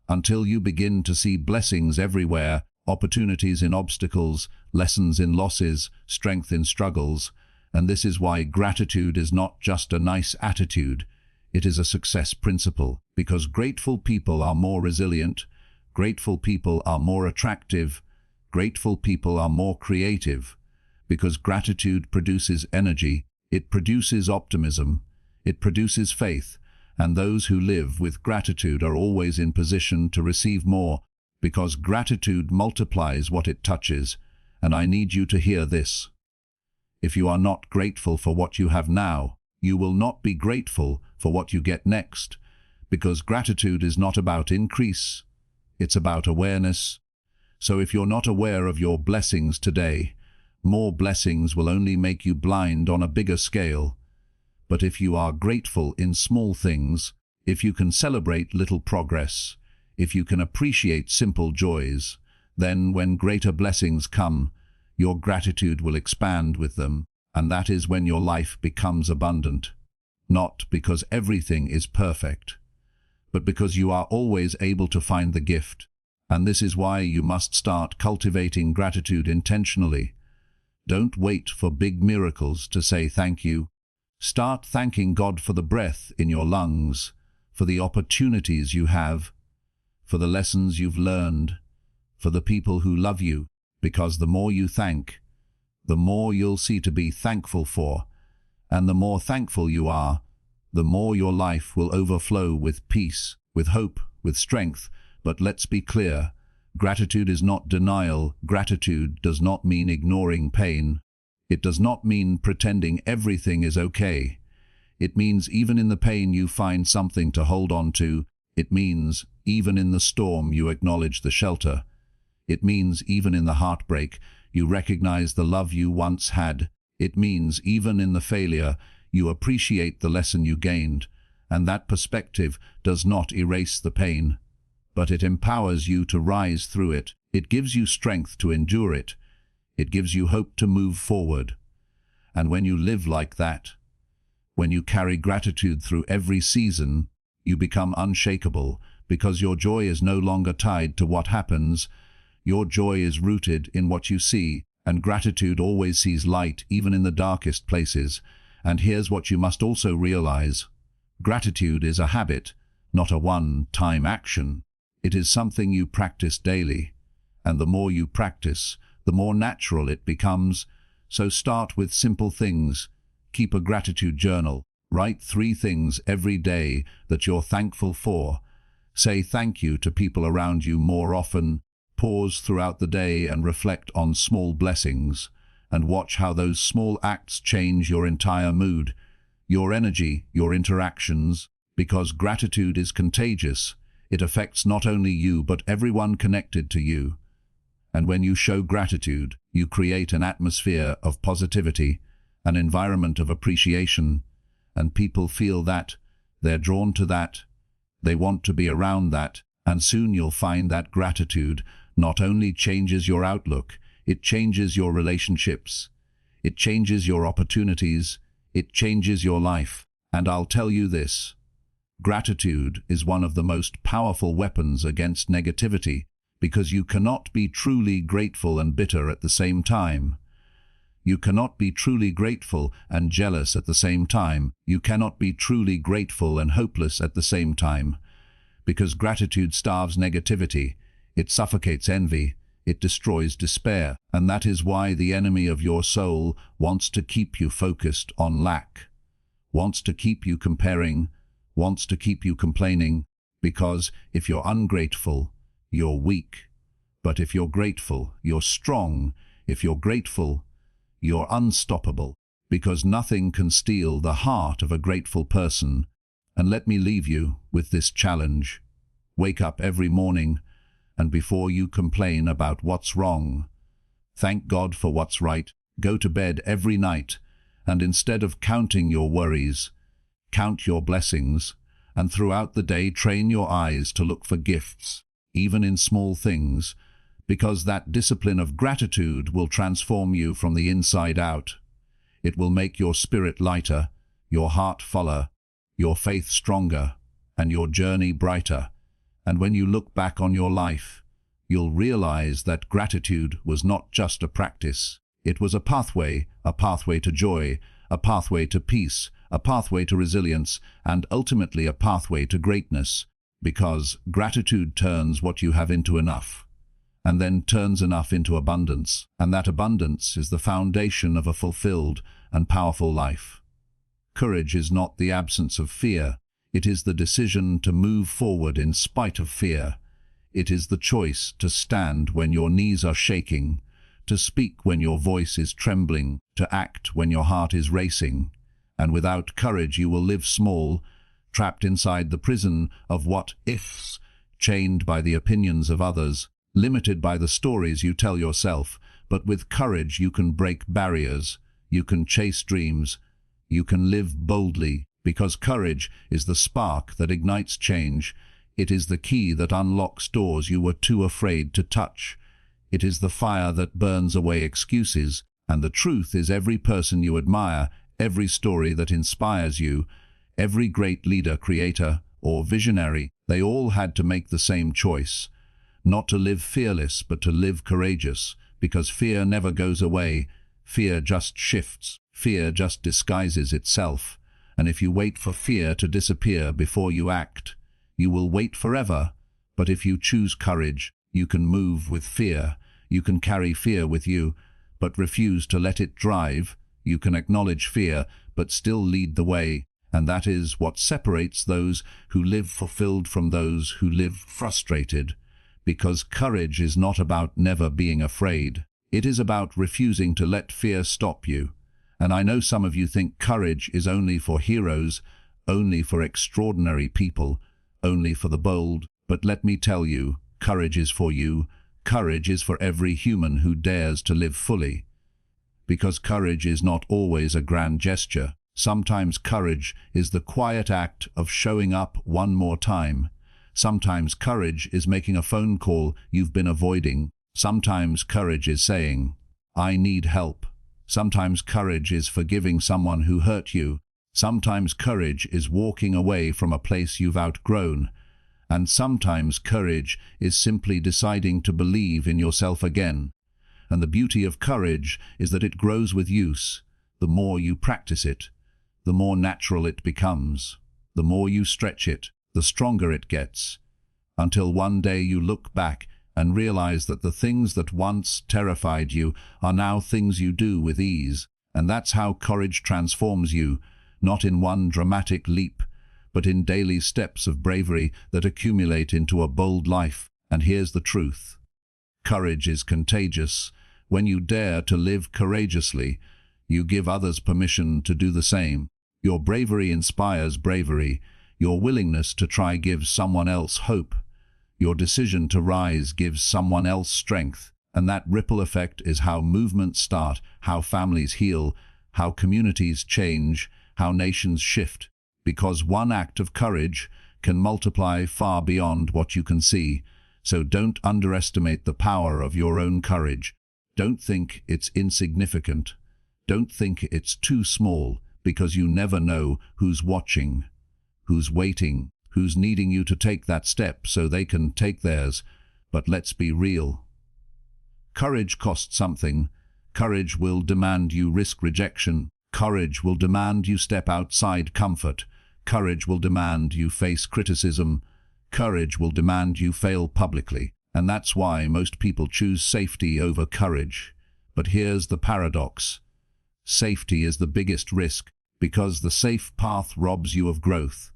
Speaker 1: until you begin to see blessings everywhere, opportunities in obstacles, lessons in losses, strength in struggles. And this is why gratitude is not just a nice attitude, it is a success principle. Because grateful people are more resilient, grateful people are more attractive, grateful people are more creative. Because gratitude produces energy, it produces optimism, it produces faith. And those who live with gratitude are always in position to receive more, because gratitude multiplies what it touches. And I need you to hear this. If you are not grateful for what you have now, you will not be grateful for what you get next, because gratitude is not about increase, it's about awareness. So if you're not aware of your blessings today, more blessings will only make you blind on a bigger scale. But if you are grateful in small things, if you can celebrate little progress, if you can appreciate simple joys, then when greater blessings come, your gratitude will expand with them, and that is when your life becomes abundant. Not because everything is perfect, but because you are always able to find the gift. And this is why you must start cultivating gratitude intentionally. Don't wait for big miracles to say thank you. Start thanking God for the breath in your lungs, for the opportunities you have, for the lessons you've learned, for the people who love you, because the more you thank, the more you'll see to be thankful for, and the more thankful you are, the more your life will overflow with peace, with hope, with strength. But let's be clear, gratitude is not denial. Gratitude does not mean ignoring pain. It does not mean pretending everything is okay. It means even in the pain you find something to hold on to. It means even in the storm you acknowledge the shelter. It means even in the heartbreak you recognize the love you once had. It means even in the failure you appreciate the lesson you gained. And that perspective does not erase the pain, but it empowers you to rise through it. It gives you strength to endure it. It gives you hope to move forward. And when you live like that, when you carry gratitude through every season, you become unshakable, because your joy is no longer tied to what happens. Your joy is rooted in what you see, and gratitude always sees light even in the darkest places. And here's what you must also realize. Gratitude is a habit, not a one-time action. It is something you practice daily, and the more you practice, the more natural it becomes. So start with simple things. Keep a gratitude journal. Write 3 things every day that you're thankful for. Say thank you to people around you more often. Pause throughout the day and reflect on small blessings, and watch how those small acts change your entire mood, your energy, your interactions, because gratitude is contagious. It affects not only you but everyone connected to you. And when you show gratitude, you create an atmosphere of positivity, an environment of appreciation, and people feel that, they're drawn to that, they want to be around that, and soon you'll find that gratitude not only changes your outlook, it changes your relationships, it changes your opportunities, it changes your life. And I'll tell you this, gratitude is one of the most powerful weapons against negativity, because you cannot be truly grateful and bitter at the same time. You cannot be truly grateful and jealous at the same time. You cannot be truly grateful and hopeless at the same time, because gratitude starves negativity, it suffocates envy, it destroys despair, and that is why the enemy of your soul wants to keep you focused on lack, wants to keep you comparing, wants to keep you complaining, because if you're ungrateful, you're weak. But if you're grateful, you're strong. If you're grateful, you're unstoppable, because nothing can steal the heart of a grateful person. And let me leave you with this challenge. Wake up every morning, and before you complain about what's wrong, thank God for what's right. Go to bed every night, and instead of counting your worries, count your blessings, and throughout the day train your eyes to look for gifts, even in small things, because that discipline of gratitude will transform you from the inside out. It will make your spirit lighter, your heart fuller, your faith stronger, and your journey brighter. And when you look back on your life, you'll realize that gratitude was not just a practice. It was a pathway to joy, a pathway to peace, a pathway to resilience, and ultimately a pathway to greatness, because gratitude turns what you have into enough, and then turns enough into abundance, and that abundance is the foundation of a fulfilled and powerful life. Courage is not the absence of fear. It is the decision to move forward in spite of fear. It is the choice to stand when your knees are shaking, to speak when your voice is trembling, to act when your heart is racing. And without courage you will live small, trapped inside the prison of what-ifs, chained by the opinions of others, limited by the stories you tell yourself. But with courage you can break barriers, you can chase dreams, you can live boldly, because courage is the spark that ignites change. It is the key that unlocks doors you were too afraid to touch. It is the fire that burns away excuses. And the truth is, every person you admire, every story that inspires you, every great leader, creator, or visionary, they all had to make the same choice. Not to live fearless, but to live courageous, because fear never goes away. Fear just shifts. Fear just disguises itself. And if you wait for fear to disappear before you act, you will wait forever. But if you choose courage, you can move with fear. You can carry fear with you, but refuse to let it drive. You can acknowledge fear, but still lead the way. And that is what separates those who live fulfilled from those who live frustrated. Because courage is not about never being afraid. It is about refusing to let fear stop you. And I know some of you think courage is only for heroes, only for extraordinary people, only for the bold. But let me tell you, courage is for you. Courage is for every human who dares to live fully. Because courage is not always a grand gesture. Sometimes courage is the quiet act of showing up one more time. Sometimes courage is making a phone call you've been avoiding. Sometimes courage is saying, "I need help." Sometimes courage is forgiving someone who hurt you. Sometimes courage is walking away from a place you've outgrown. And sometimes courage is simply deciding to believe in yourself again. And the beauty of courage is that it grows with use. The more you practice it, the more natural it becomes. The more you stretch it, the stronger it gets. Until one day you look back and realize that the things that once terrified you are now things you do with ease. And that's how courage transforms you, not in one dramatic leap, but in daily steps of bravery that accumulate into a bold life. And here's the truth. Courage is contagious. When you dare to live courageously, you give others permission to do the same. Your bravery inspires bravery. Your willingness to try gives someone else hope. Your decision to rise gives someone else strength. And that ripple effect is how movements start, how families heal, how communities change, how nations shift. Because one act of courage can multiply far beyond what you can see. So don't underestimate the power of your own courage. Don't think it's insignificant. Don't think it's too small, because you never know who's watching, who's waiting, who's needing you to take that step so they can take theirs. But let's be real. Courage costs something. Courage will demand you risk rejection. Courage will demand you step outside comfort. Courage will demand you face criticism. Courage will demand you fail publicly. And that's why most people choose safety over courage. But here's the paradox. Safety is the biggest risk, because the safe path robs you of growth.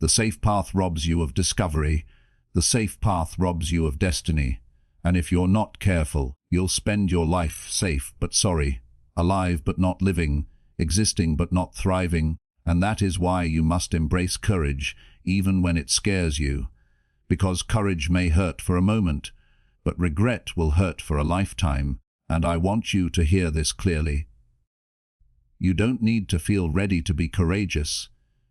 Speaker 1: The safe path robs you of discovery. The safe path robs you of destiny. And if you're not careful, you'll spend your life safe but sorry, alive but not living, existing but not thriving. And that is why you must embrace courage, even when it scares you. Because courage may hurt for a moment, but regret will hurt for a lifetime. And I want you to hear this clearly. You don't need to feel ready to be courageous.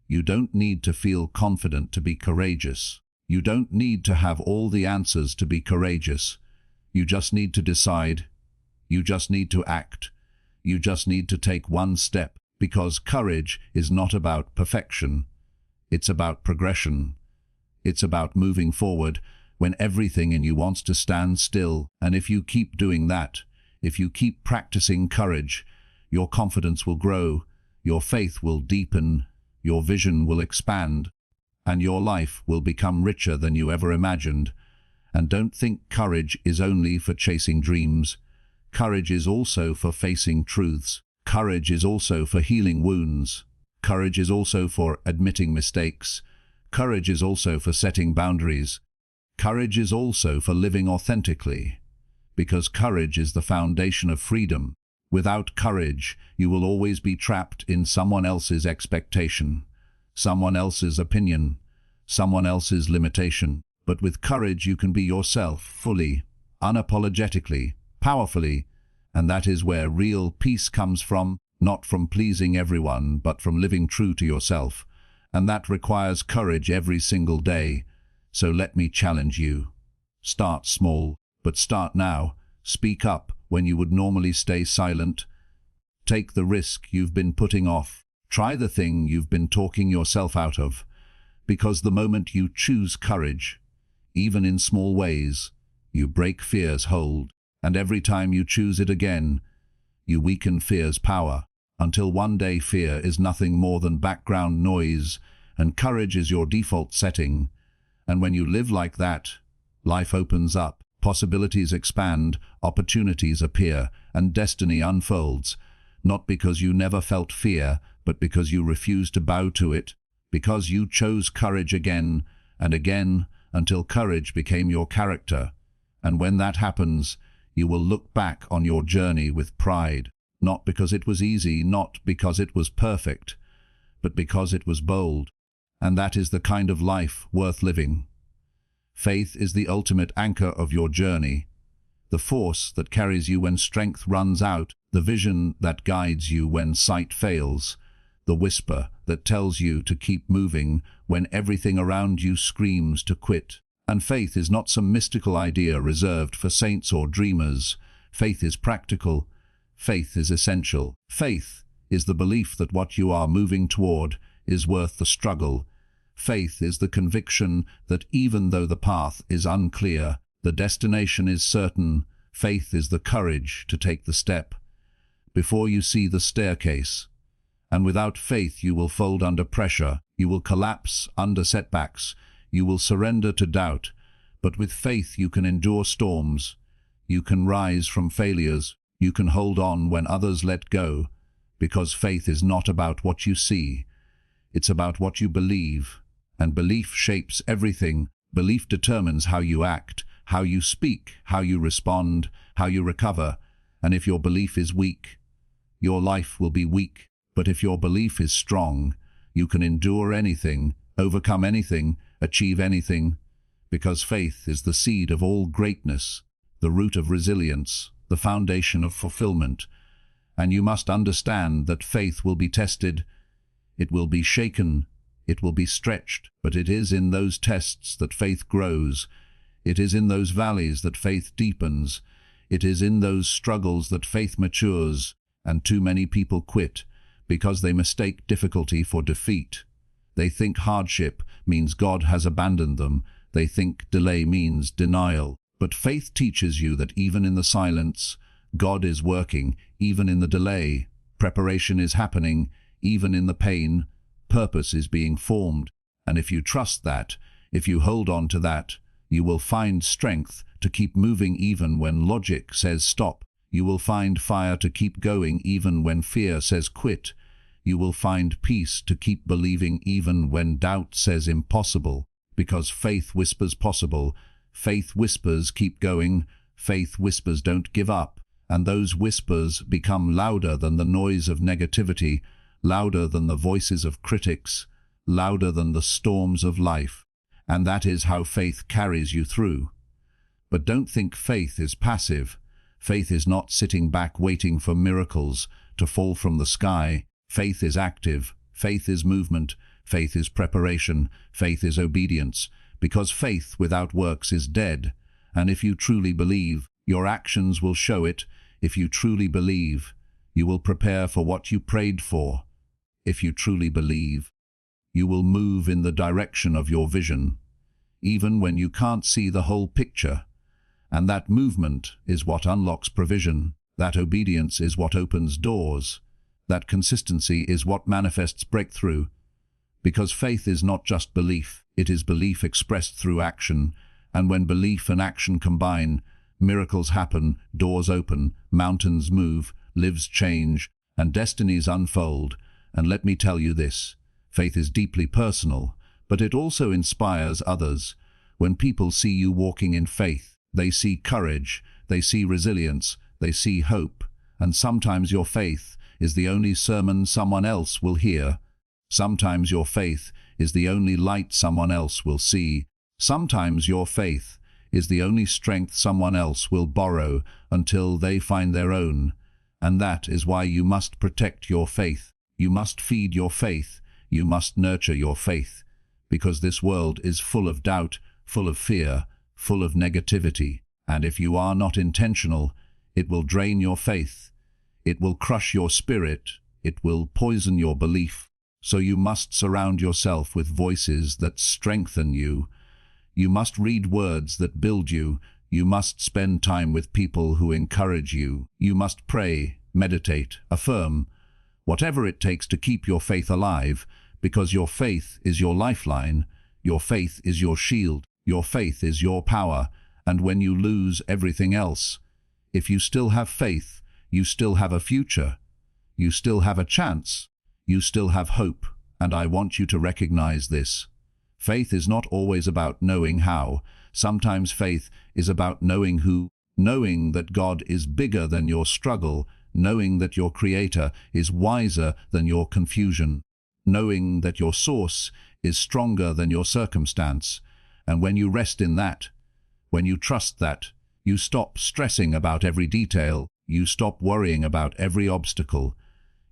Speaker 1: You don't need to feel confident to be courageous. You don't need to have all the answers to be courageous. You just need to decide. You just need to act. You just need to take one step, because courage is not about perfection. It's about progression. It's about moving forward when everything in you wants to stand still. And if you keep doing that, if you keep practicing courage, your confidence will grow, your faith will deepen, your vision will expand, and your life will become richer than you ever imagined. And don't think courage is only for chasing dreams. Courage is also for facing truths. Courage is also for healing wounds. Courage is also for admitting mistakes. Courage is also for setting boundaries. Courage is also for living authentically. Because courage is the foundation of freedom. Without courage, you will always be trapped in someone else's expectation, someone else's opinion, someone else's limitation. But with courage, you can be yourself fully, unapologetically, powerfully. And that is where real peace comes from, not from pleasing everyone, but from living true to yourself. And that requires courage every single day. So let me challenge you. Start small, but start now. Speak up when you would normally stay silent. Take the risk you've been putting off. Try the thing you've been talking yourself out of. Because the moment you choose courage, even in small ways, you break fear's hold. And every time you choose it again, you weaken fear's power, until one day fear is nothing more than background noise, and courage is your default setting. And when you live like that, life opens up, possibilities expand, opportunities appear, and destiny unfolds, not because you never felt fear, but because you refused to bow to it, because you chose courage again and again until courage became your character. And when that happens, you will look back on your journey with pride, not because it was easy, not because it was perfect, but because it was bold. And that is the kind of life worth living. Faith is the ultimate anchor of your journey, the force that carries you when strength runs out, the vision that guides you when sight fails, the whisper that tells you to keep moving when everything around you screams to quit. And faith is not some mystical idea reserved for saints or dreamers. Faith is practical. Faith is essential. Faith is the belief that what you are moving toward is worth the struggle. Faith is the conviction that even though the path is unclear, the destination is certain. Faith is the courage to take the step before you see the staircase. And without faith you will fold under pressure, you will collapse under setbacks, you will surrender to doubt. But with faith you can endure storms, you can rise from failures, you can hold on when others let go, because faith is not about what you see, it's about what you believe. And belief shapes everything. Belief determines how you act, how you speak, how you respond, how you recover. And if your belief is weak, your life will be weak. But if your belief is strong, you can endure anything, overcome anything, achieve anything, because faith is the seed of all greatness, the root of resilience, the foundation of fulfillment. And you must understand that faith will be tested, it will be shaken, it will be stretched, but it is in those tests that faith grows. It is in those valleys that faith deepens. It is in those struggles that faith matures. And too many people quit because they mistake difficulty for defeat. They think hardship means God has abandoned them. They think delay means denial. But faith teaches you that even in the silence, God is working. Even in the delay, preparation is happening. Even in the pain, purpose is being formed. And if you trust that, if you hold on to that, you will find strength to keep moving even when logic says stop. You will find fire to keep going even when fear says quit. You will find peace to keep believing even when doubt says impossible. Because faith whispers possible. Faith whispers keep going. Faith whispers don't give up. And those whispers become louder than the noise of negativity, louder than the voices of critics, louder than the storms of life. And that is how faith carries you through. But don't think faith is passive. Faith is not sitting back waiting for miracles to fall from the sky. Faith is active. Faith is movement. Faith is preparation. Faith is obedience. Because faith without works is dead. And if you truly believe, your actions will show it. If you truly believe, you will prepare for what you prayed for. If you truly believe, you will move in the direction of your vision, even when you can't see the whole picture. And that movement is what unlocks provision. That obedience is what opens doors. That consistency is what manifests breakthrough. Because faith is not just belief, it is belief expressed through action. And when belief and action combine, miracles happen, doors open, mountains move, lives change, and destinies unfold. And let me tell you this, faith is deeply personal, but it also inspires others. When people see you walking in faith, they see courage, they see resilience, they see hope. And sometimes your faith is the only sermon someone else will hear. Sometimes your faith is the only light someone else will see. Sometimes your faith is the only strength someone else will borrow until they find their own. And that is why you must protect your faith. You must feed your faith. You must nurture your faith. Because this world is full of doubt, full of fear, full of negativity. And if you are not intentional, it will drain your faith. It will crush your spirit. It will poison your belief. So you must surround yourself with voices that strengthen you. You must read words that build you. You must spend time with people who encourage you. You must pray meditate, affirm, whatever it takes to keep your faith alive, because your faith is your lifeline, your faith is your shield, your faith is your power, and when you lose everything else, if you still have faith, you still have a future, you still have a chance, you still have hope, and I want you to recognize this. Faith is not always about knowing how. Sometimes faith is about knowing who, knowing that God is bigger than your struggle, knowing that your Creator is wiser than your confusion, knowing that your source is stronger than your circumstance. And when you rest in that, when you trust that, you stop stressing about every detail, you stop worrying about every obstacle,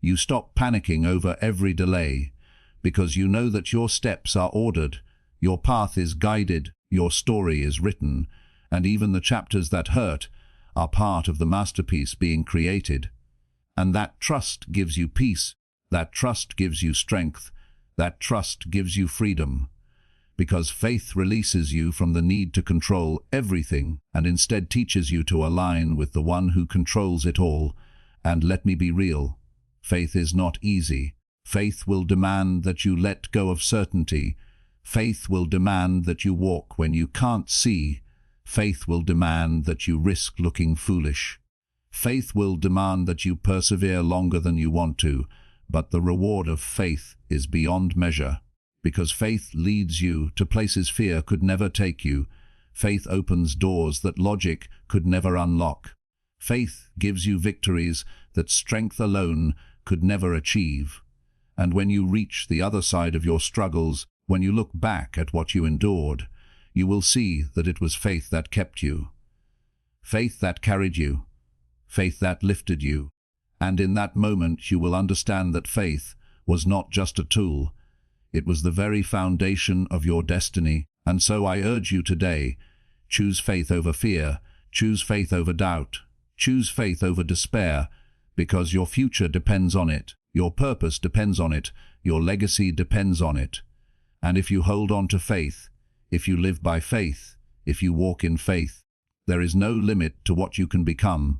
Speaker 1: you stop panicking over every delay, because you know that your steps are ordered, your path is guided, your story is written, and even the chapters that hurt are part of the masterpiece being created. And that trust gives you peace, that trust gives you strength, that trust gives you freedom, because faith releases you from the need to control everything and instead teaches you to align with the one who controls it all. And let me be real, faith is not easy. Faith will demand that you let go of certainty. Faith will demand that you walk when you can't see. Faith will demand that you risk looking foolish. Faith will demand that you persevere longer than you want to, but the reward of faith is beyond measure, because faith leads you to places fear could never take you. Faith opens doors that logic could never unlock. Faith gives you victories that strength alone could never achieve. And when you reach the other side of your struggles, when you look back at what you endured, you will see that it was faith that kept you, faith that carried you, faith that lifted you. And in that moment you will understand that faith was not just a tool, it was the very foundation of your destiny. And so I urge you today, choose faith over fear, choose faith over doubt, choose faith over despair, because your future depends on it. Your purpose depends on it. Your legacy depends on it. And if you hold on to faith, if you live by faith, if you walk in faith, there is no limit to what you can become,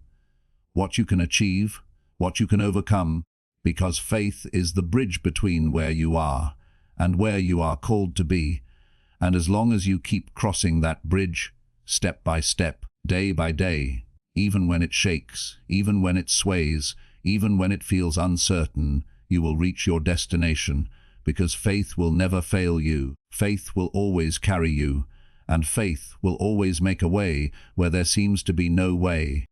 Speaker 1: what you can achieve, what you can overcome, because faith is the bridge between where you are and where you are called to be. And as long as you keep crossing that bridge, step by step, day by day, even when it shakes, even when it sways, even when it feels uncertain, you will reach your destination, because faith will never fail you, faith will always carry you, and faith will always make a way where there seems to be no way.